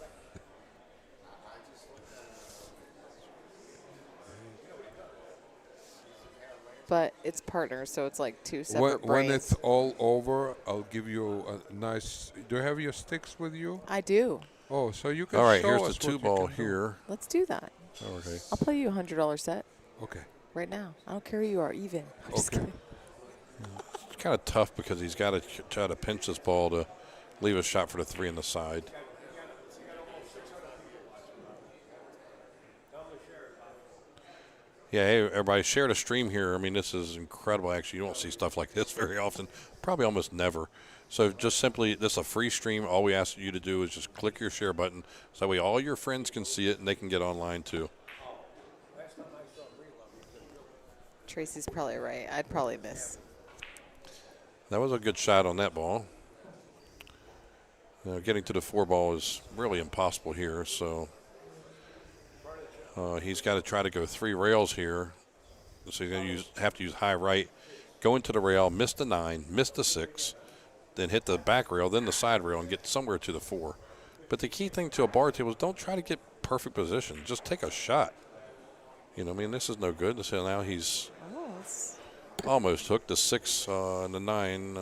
But it's partners, so it's like two separate When brains. it's all over, I'll give you a nice. Do you have your sticks with you? I do. Oh, so you can. All right, show here's us the what two you ball can do. here. Let's do that. Okay. I'll play you a $100 set Okay. right now. I don't care who you are, even. I'm just Okay. kidding. It's kind of tough because he's got to try to pinch this ball to leave a shot for the 3 on the side. Yeah, hey, everybody, share the stream here. I mean, this is incredible, actually. You don't see stuff like this very often, probably almost never. So just simply, this is a free stream. All we ask you to do is just click your share button so that way all your friends can see it and they can get online too. Tracy's probably right. I'd probably miss. That was a good shot on that ball. Getting to the 4 ball is really impossible here, so he's got to try to go 3 rails here. So he's going to have to use high right, go into the rail, miss the 9, miss the 6, then hit the back rail, then the side rail, and get somewhere to the 4. But the key thing to a bar table is don't try to get perfect position. Just take a shot. You know, I mean, this is no good. So now he's almost hooked. The 6 and the 9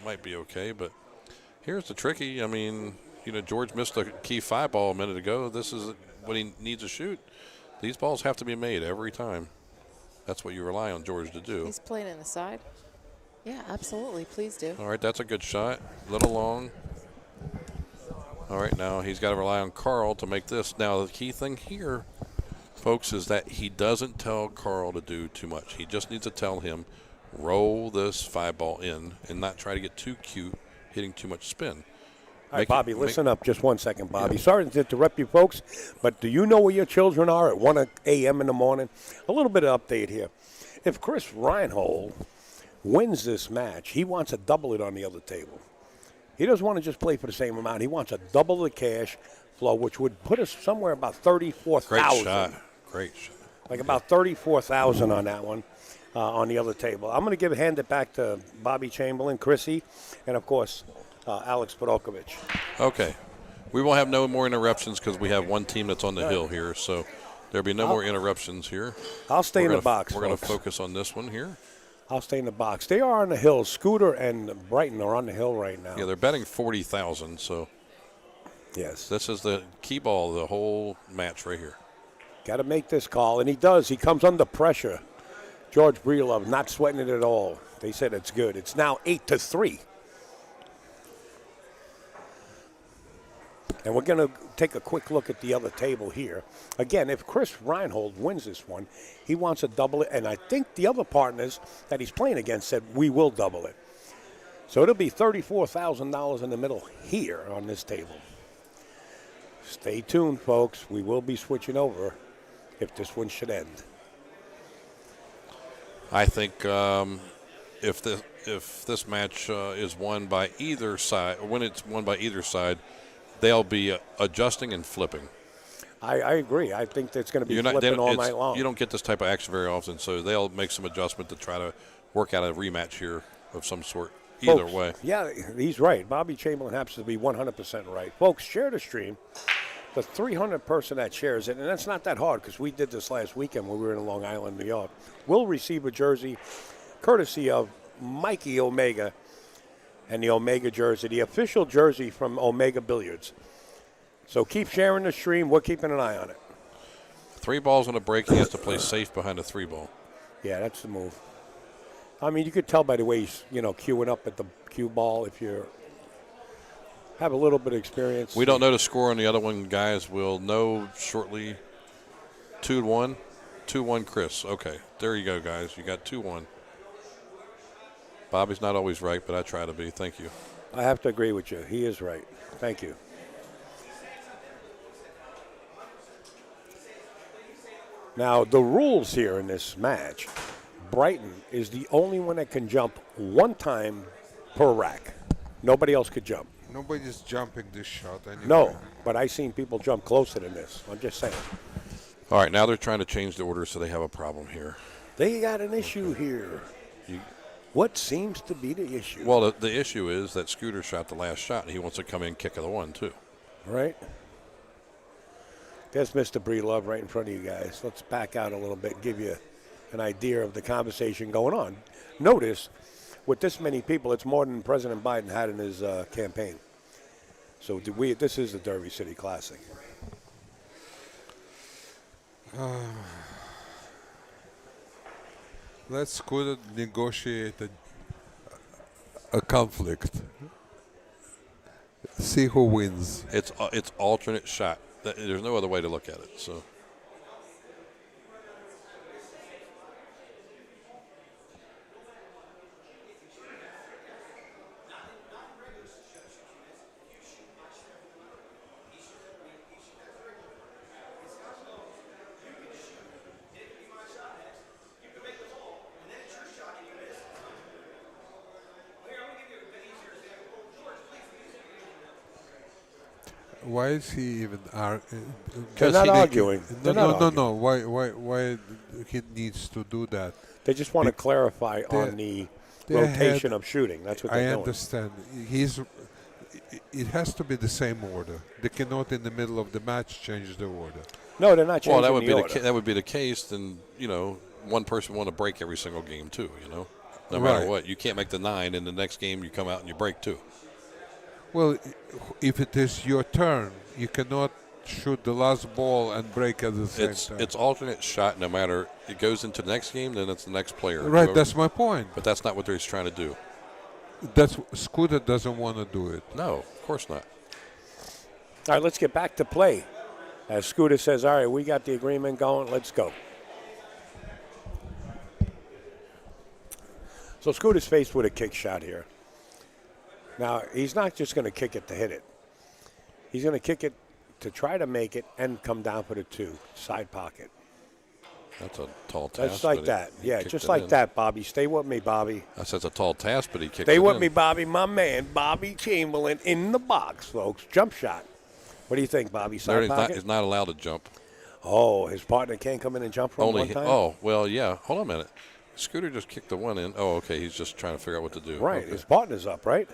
might be okay, but here's the tricky. I mean, you know, George missed a key 5 ball a minute ago. This is what he needs to shoot. These balls have to be made every time. That's what you rely on George to do. He's playing in the side. Yeah, absolutely. Please do. All right, that's a good shot. Little long. All right, now he's got to rely on Carl to make this. Now, the key thing here, folks, is that he doesn't tell Carl to do too much. He just needs to tell him, roll this 5 ball in and not try to get too cute, hitting too much spin. All right, Bobby, listen up just 1 second, Bobby. Sorry to interrupt you, folks, but do you know where your children are at 1 a.m. in the morning? A little bit of update here. If Chris Reinhold wins this match, he wants to double it on the other table. He doesn't want to just play for the same amount. He wants to double the cash flow, which would put us somewhere about 34,000. Great shot. Great shot. Like about 34,000 on that one, on the other table. I'm going to hand it back to Bobby Chamberlain, Chrissy, and, of course, Alex Podolkovich. Okay. We won't have no more interruptions because we have one team that's on the hill here, so there'll be no more interruptions here. I'll stay in the box, We're going to folks. focus on this one here. I'll stay in the box. They are on the hill. Scooter and Bryton are on the hill right now. Yeah, they're betting 40,000, so Yes. this is the key ball of the whole match right here. Got to make this call, and he does. He comes under pressure. George Breedlove not sweating it at all. They said it's good. It's now 8-3. And we're going to take a quick look at the other table here. Again, if Chris Reinhold wins this one, he wants to double it. And I think the other partners that he's playing against said, we will double it. So it'll be $34,000 in the middle here on this table. Stay tuned, folks. We will be switching over if this one should end. I think if this match is won by either side, when it's won by either side, they'll be adjusting and flipping. I agree. I think that's going to be flipping all night long. You don't get this type of action very often, so they'll make some adjustment to try to work out a rematch here of some sort. Either Folks, way. Yeah, he's right. Bobby Chamberlain happens to be 100% right. Folks, share the stream. The 300 person that shares it, and that's not that hard because we did this last weekend when we were in Long Island, New York, will receive a jersey courtesy of Mikey Omega and the Omega jersey, the official jersey from Omega Billiards. So keep sharing the stream. We're keeping an eye on it. 3 balls on a break. He has to play safe behind a 3 ball. Yeah, that's the move. I mean, you could tell by the way he's, queuing up at the cue ball if you have a little bit of experience. We don't know the score on the other one, guys. We'll know shortly. 2-1. 2-1 Chris. Okay, there you go, guys. You got 2-1. Bobby's not always right, but I try to be. Thank you. I have to agree with you. He is right. Thank you. Now, the rules here in this match, Bryton is the only one that can jump 1 time per rack. Nobody else could jump. Nobody's jumping this shot anyway. No, but I seen people jump closer than this. I'm just saying. All right, now they're trying to change the order, so they have a problem here. They got an issue here. What seems to be the issue? Well, the issue is that Scooter shot the last shot, and he wants to come in kick of the one, too. Right. There's Mr. Breedlove right in front of you guys. Let's back out a little bit and give you an idea of the conversation going on. Notice, with this many people, it's more than President Biden had in his campaign. So this is the Derby City Classic. Let's could negotiate a conflict. See who wins. It's alternate shot. There's no other way to look at it. So. Why is he even They're not arguing. No. Why he needs to do that? They just want to clarify on the rotation of shooting. That's what they're doing. I understand. It has to be the same order. They cannot, in the middle of the match, change the order. No, they're not changing the order. That would be the case. Then one person want to break every single game too. No matter what, you can't make the 9, and the next game you come out and you break 2. Well, if it is your turn, you cannot shoot the last ball and break at the same time. It's alternate shot. No matter it goes into the next game, then it's the next player. Right, that's my point. But that's not what they're trying to do. Scooter doesn't want to do it. No, of course not. All right, let's get back to play. As Scooter says, all right, we got the agreement going. Let's go. So Scooter's faced with a kick shot here. Now, he's not just going to kick it to hit it. He's going to kick it to try to make it and come down for the 2, side pocket. That's a tall task. Just like that. Yeah, just like that, Bobby. Stay with me, Bobby. That's a tall task, but he kicked it Stay with in. me, Bobby. My man, Bobby Chamberlain in the box, folks. Jump shot. What do you think, Bobby? Side pocket? He's not allowed to jump. Oh, his partner can't come in and jump from one time? Oh, well, yeah. Hold on a minute. Scooter just kicked the one in. Oh, okay. He's just trying to figure out what to do. Right. Okay. His partner's up, right?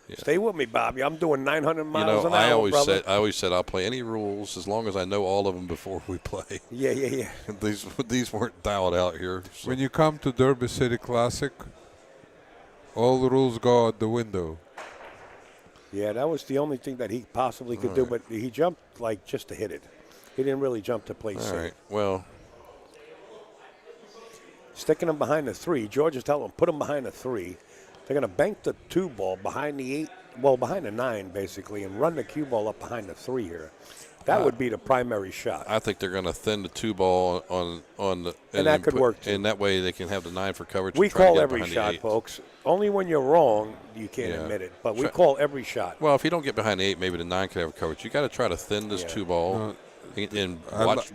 Yeah. Stay with me, Bobby. I'm doing 900 miles an hour, I brother. always said I'll play any rules as long as I know all of them before we play. Yeah. These weren't dialed out here. So. When you come to Derby City Classic, all the rules go out the window. Yeah, that was the only thing that he possibly could do, but he jumped like just to hit it. He didn't really jump to play safe. All right. Well, sticking him behind the 3. George is telling him, put him behind the 3. They're going to bank the 2 ball behind the 8, well, behind the 9, basically, and run the cue ball up behind the 3 here. That would be the primary shot. I think they're going to thin the 2 ball on the. And that could work, too. And that way they can have the 9 for coverage. We and try to call get every behind shot, the 8. folks. Only when you're wrong, you can't admit it. But we call every shot. Well, if you don't get behind the 8, maybe the 9 can have coverage. You got to try to thin this 2 ball and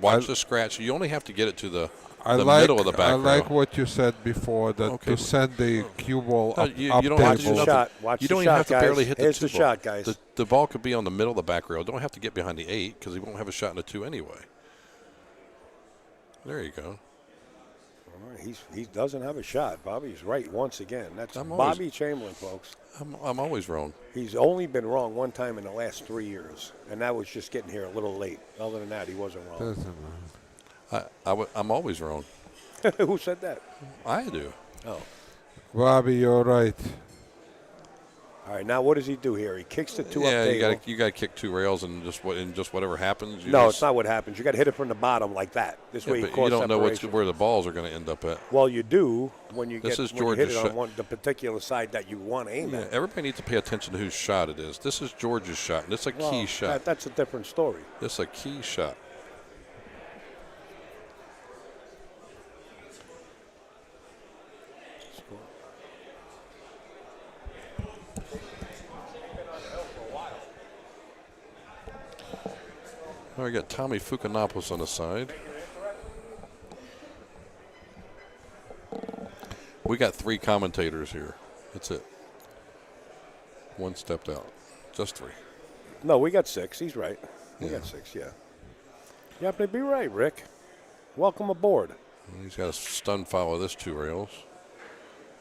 watch the scratch. You only have to get it to the middle of the back I like row. what you said before, that to send the cue ball up, you up don't table. have to do nothing. Watch you the don't shot, even have to guys. barely hit Here's the 2 the ball. shot, guys. The ball could be on the middle of the back rail. Don't have to get behind the 8 because he won't have a shot in the 2 anyway. There you go. He doesn't have a shot. Bobby's right once again. That's I'm Bobby Chamberlain, folks. I'm always wrong. He's only been wrong one time in the last 3 years, and that was just getting here a little late. Other than that, he wasn't wrong. Doesn't matter. I'm always wrong. Who said that? I do. Oh. Bobby, you're right. All right, now what does he do here? He kicks the 2 up Yeah, table. you got to kick 2 rails and just whatever happens. It's not what happens. You got to hit it from the bottom like that. This way, but cause you don't know separation. where the balls are going to end up at. Well, you do when you This get is when you hit George's it on shot. the particular side that you want to aim Yeah, at. everybody needs to pay attention to whose shot it is. This is George's shot, and it's a key shot. That's a different story. This is a key shot. Now we got Tommy Fukanopoulos on the side. We got 3 commentators here. That's it. One stepped out. Just 3. No, we got 6. He's right. We Yeah. got 6, yeah. You happen to be right, Rick. Welcome aboard. He's got a stun foul of this 2 rails.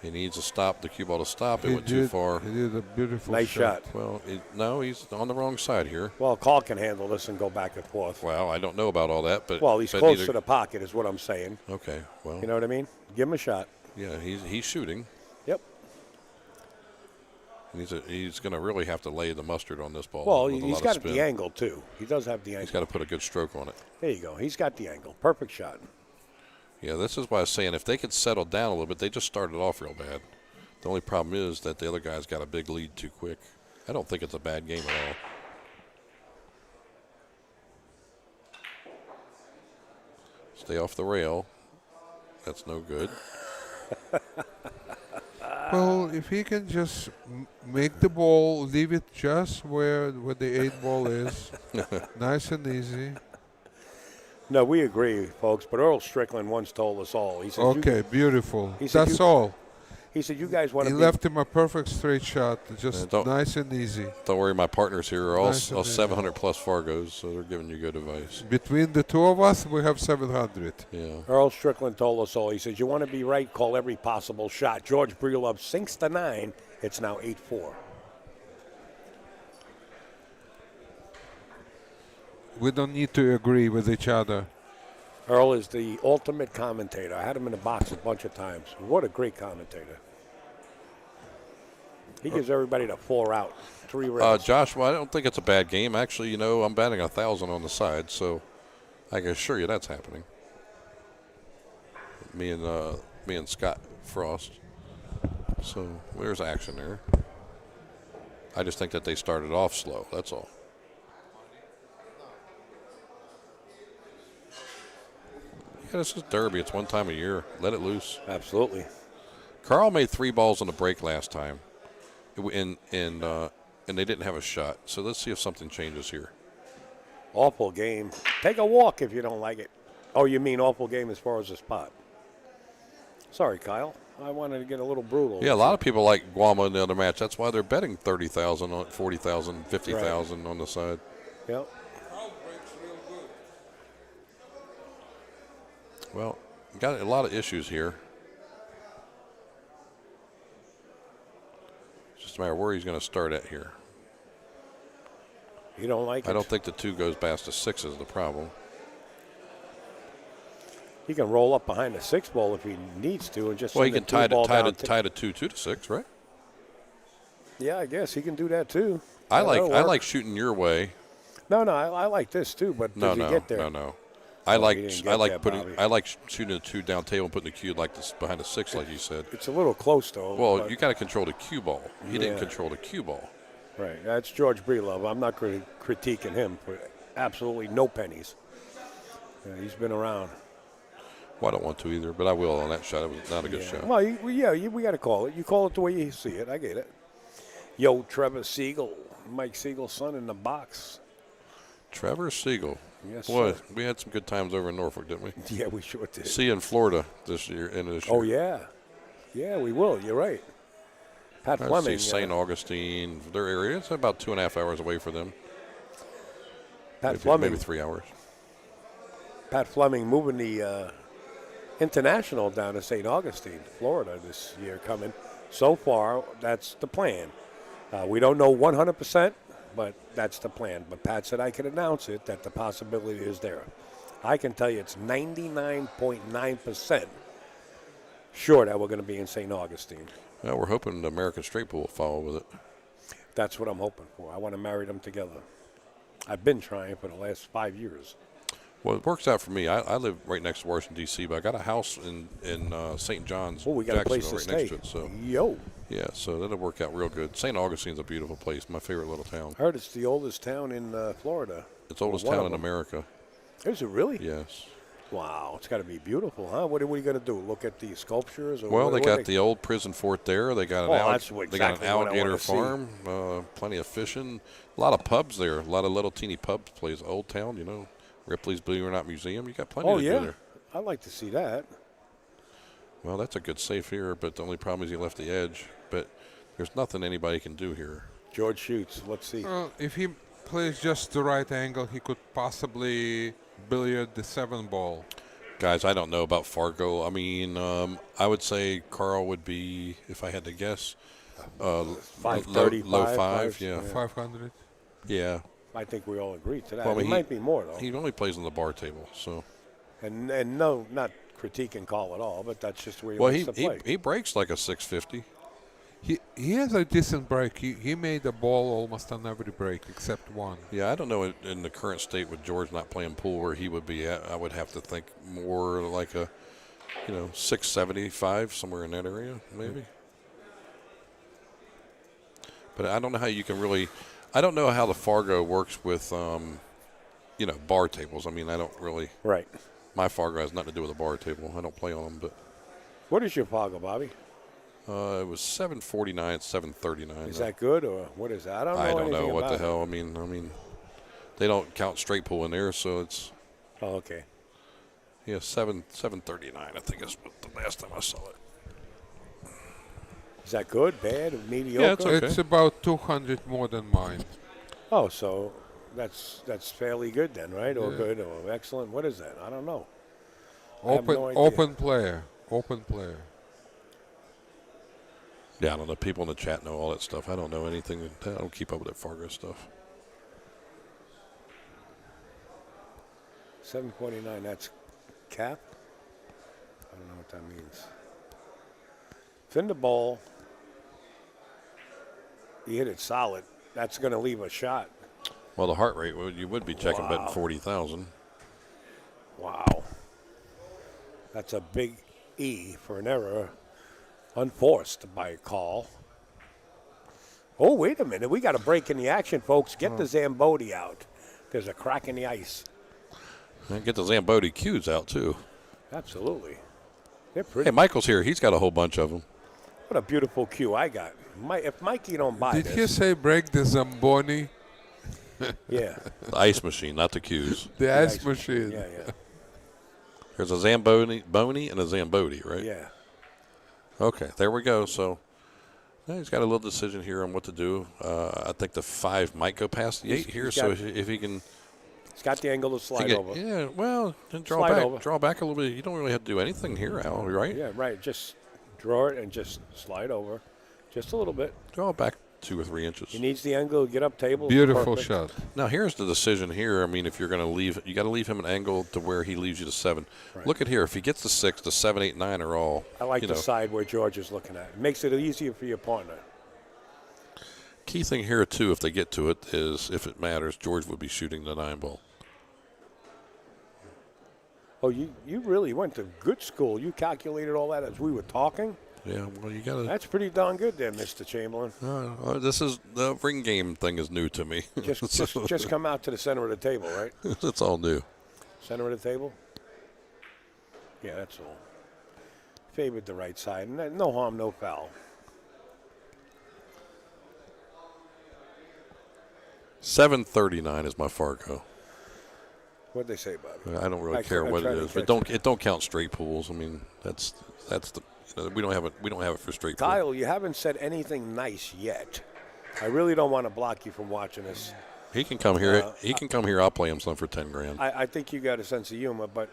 He needs to stop the cue ball to stop. It He went too far. He did a beautiful Nice shot. Well, no, he's on the wrong side here. Well, Carl can handle this and go back and forth. Well, I don't know about all that, but Well, he's but close neither- to the pocket is what I'm saying. Okay, well, You know what I mean? Give him a shot. yeah, he's shooting. Yep. And he's going to really have to lay the mustard on this ball. Well, with a he's lot of got spin. the angle, too. He does have the He's angle. got to put a good stroke on it. There you go. He's got the angle. Perfect shot. Yeah, this is why I was saying if they could settle down a little bit, they just started off real bad. The only problem is that the other guy's got a big lead too quick. I don't think it's a bad game at all. Stay off the rail. That's no good. Well, if he can just make the ball, leave it just where the 8 ball is, nice and easy. No, we agree, folks. But Earl Strickland once told us all. He said, Okay, beautiful. he said That's you- all. He said, you guys want He to be left him a perfect straight shot, just don't- nice and easy. Don't worry, my partners here are all, Nice and all easy. 700 plus Fargos, so they're giving you good advice. Between the two of us, we have 700. Yeah. Earl Strickland told us all. He says, you want to be right, call every possible shot. George Breedlove sinks to 9. It's now 8-4. We don't need to agree with each other. Earl is the ultimate commentator. I had him in the box a bunch of times. What a great commentator. He gives everybody the 4 out. 3 rails. Josh, well, I don't think it's a bad game. Actually, I'm batting 1,000 on the side, so I can assure you that's happening. Me and Scott Frost. So there's action there. I just think that they started off slow. That's all. Yeah, this is Derby. It's one time a year. Let it loose. Absolutely. Carl made 3 balls on the break last time, and they didn't have a shot. So let's see if something changes here. Awful game. Take a walk if you don't like it. Oh, you mean awful game as far as the spot. Sorry, Kyle. I wanted to get a little brutal. Yeah, a lot of people like Guama in the other match. That's why they're betting 30,000 on 40,000, 50,000 on the side. Yep. Well, got a lot of issues here. It's just a matter of where he's going to start at here. You don't like it? I don't think the 2 goes past the 6 is the problem. He can roll up behind the 6 ball if he needs to and just Well, he send can the 3 ball down tie the 2 to 6, right? Yeah, I guess he can do that too. I That'll like work. shooting your way. No, I like this too, but No, does he get there? no. Oh, I he like didn't get there, Bobby. I like shooting the 2 down table and putting the cue like this behind the 6, like you said. It's a little close though. Well, but- you got to control the cue ball. He didn't Yeah. control the cue ball. right. That's George Breedlove. I'm not critiquing him for absolutely no pennies. Yeah, he's been around. Well, I don't want to either, but I will on that shot. It was not a good shot. Well, we got to call it. You call it the way you see it. I get it. Yo, Trevor Siegel, Mike Siegel's son in the box. Trevor Siegel. Yes, Boy, sir. we had some good times over in Norfolk, didn't we? Yeah, we sure did. See you in Florida this year. End of this year. Oh yeah, yeah, we will. You're right. Pat I Fleming. see St. Augustine, their area. It's about 2.5 hours away for them. Pat Maybe, Fleming. maybe 3 hours. Pat Fleming moving the international down to St. Augustine, Florida this year coming. So far, that's the plan. We don't know 100%, but that's the plan. But Pat said I can announce it, that the possibility is there. I can tell you it's 99.9% sure that we're going to be in St. Augustine. Well, we're hoping the American Straight Pool will follow with it. That's what I'm hoping for. I want to marry them together. I've been trying for the last 5 years. Well, it works out for me. I live right next to Washington, D.C., but I got a house in St. John's, Oh, we got a place to Jacksonville, right stay. next to it. So, Yo, yeah, so that'll work out real good. St. Augustine's a beautiful place, my favorite little town. I heard it's the oldest town in Florida. It's the oldest One town of in them. America. Is it really? Yes. Wow, it's got to be beautiful, huh? What are we going to do? Look at the sculptures? Or Well, what, they what got the old prison fort there. They got an, Oh, that's they got an exactly what I alligator wanna see. farm, plenty of fishing, a lot of pubs there, a lot of little teeny pubs. Plays Old Town, Ripley's Believe It or Not Museum. You got plenty Oh, to do yeah. there. I'd like to see that. Well, that's a good safe here, but the only problem is you left the edge. But there's nothing anybody can do here. George shoots. Let's see. If he plays just the right angle, he could possibly billiard the 7 ball. Guys, I don't know about Fargo. I mean, I would say Carl would be, if I had to guess, 535, low five. Yeah. 500. Yeah. I think we all agree to that. Well, I mean, it might be more, though. He only plays on the bar table, so. And no, not critiquing Carl at all, but that's just where he Well, wants to play. he breaks like a 650. He has a decent break. He made a ball almost on every break except one. Yeah, I don't know in the current state with George not playing pool where he would be at. I would have to think more like a, 675, somewhere in that area, maybe. But I don't know how you can really. I don't know how the Fargo works with, bar tables. I mean, I don't really. Right. My Fargo has nothing to do with a bar table. I don't play on them, but. What is your Fargo, Bobby? It was 749, 739. Is that good or what is that? I don't know. What the about hell. I mean, they don't count straight pool in there, so it's. Oh, okay. Yeah, 739. I think is what the last time I saw it. Is that good, bad, mediocre? Yeah, it's okay. It's about 200 more than mine. Oh, so that's fairly good then, right? Or Yeah. good or excellent. What is that? I don't know. I have no idea. Open player. Yeah, I don't know. People in the chat know all that stuff. I don't know anything. I don't keep up with that Fargo stuff. 749. That's cap. I don't know what that means. Fin the ball. You hit it solid. That's going to leave a shot. Well, the heart rate, you would be checking Wow. betting 40,000. Wow. That's a big E for an error. Unforced by a call. Oh, wait a minute. We got a break in the action, folks. Get the Zamboni out. There's a crack in the ice. And get the Zamboni cues out, too. Absolutely. They're pretty. Hey, Michael's here. He's got a whole bunch of them. What a beautiful cue I got. If Mikey don't buy Did this. he say break the Zamboni? Yeah. The ice machine, not the cues. The ice machine. Yeah. There's a Zamboni and a Zamboni, right? Yeah. Okay, there we go. So he's got a little decision here on what to do. I think the 5 might go past the 8 here. he's So got- if he can. It's got the angle to slide over. Yeah, well, then draw Slide back. over. Draw back a little bit. You don't really have to do anything here, Al, right? Yeah, right. Just draw it and just slide over. Just a little bit. Draw back 2 or 3 inches. He needs the angle to get up table. Beautiful Perfect. shot. Now here's the decision here. I mean, if you're going to leave, you got to leave him an angle to where he leaves you to 7. Right. Look at here. If he gets the 6, the 7, 8, 9 are all. I like you the know. side where George is looking at. It makes it easier for your partner. Key thing here too, if they get to it, is if it matters, George would be shooting the 9 ball. Oh, you really went to good school. You calculated all that as we were talking. Yeah, well, you got to. That's pretty darn good there, Mr. Chamberlain. This is the ring game thing is new to me. Just come out to the center of the table, right? It's all new. Center of the table? Yeah, that's all. Favored the right side. No harm, no foul. 739 is my Fargo. What'd they say, Bobby? I don't really I care what tried it to is, but catch it don't count straight pools. I mean, that's the we don't have it for straight pool. Kyle, you haven't said anything nice yet. I really don't want to block you from watching this. He can come here. He can come here. I'll play him some for 10 grand. I think you got a sense of humor, but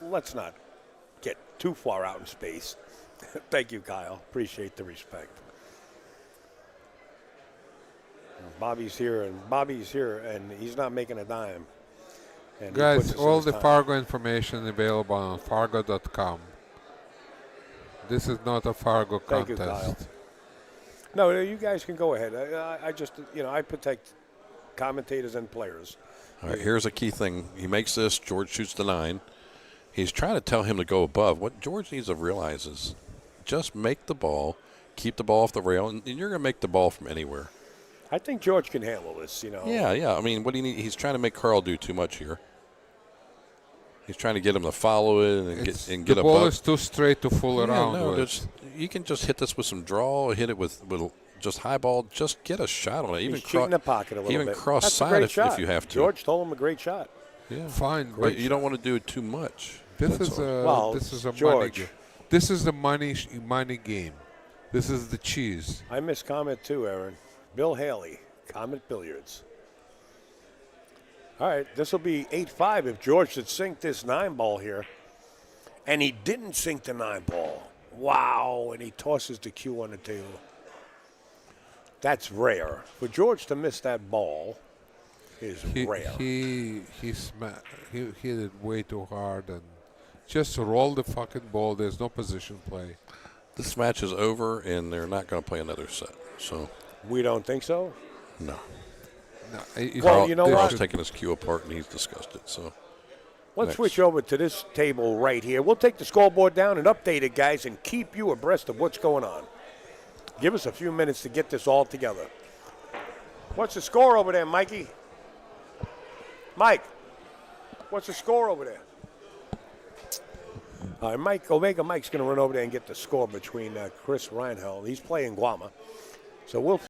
let's not get too far out in space. Thank you, Kyle. Appreciate the respect. Bobby's here, and he's not making a dime. And he puts Guys, us in all his the time. Fargo information available on fargo.com. This is not a Fargo Thank you, contest. Kyle. No, you guys can go ahead. I just, I protect commentators and players. All right, here's a key thing. He makes this. George shoots the 9. He's trying to tell him to go above. What George needs to realize is just make the ball, keep the ball off the rail, and you're going to make the ball from anywhere. I think George can handle this, Yeah. I mean, what do you need? He's trying to make Carl do too much here. He's trying to get him to follow it and get the ball above. is too straight to fool around No, with. you can just hit this with some draw, hit it with just high ball, just get a shot on it. Even He's cheating the pocket a little even bit. cross That's a side great if shot. you have to. George told him a great shot. Yeah. Fine, But you don't want to do it too much. this That's is all. a this is a money George. game. This is the money game. This is the cheese. I miscomment too, Aaron. Bill Haley, Comet Billiards. All right, this will be 8-5 if George should sink this 9-ball here. And he didn't sink the 9-ball. Wow, and he tosses the cue on the table. That's rare. For George to miss that ball is rare. He hit it way too hard and just roll the fucking ball. There's no position play. This match is over, and they're not going to play another set. So, We don't think so? no. No, Well, you know what? Carl's taking his cue apart, and he's discussed it. So, Let's Next. switch over to this table right here. We'll take the scoreboard down and update it, guys, and keep you abreast of what's going on. Give us a few minutes to get this all together. What's the score over there, Mikey? Mike, what's the score over there? All right, Omega Mike's going to run over there and get the score between Chris Reinhold. He's playing Guama. So we'll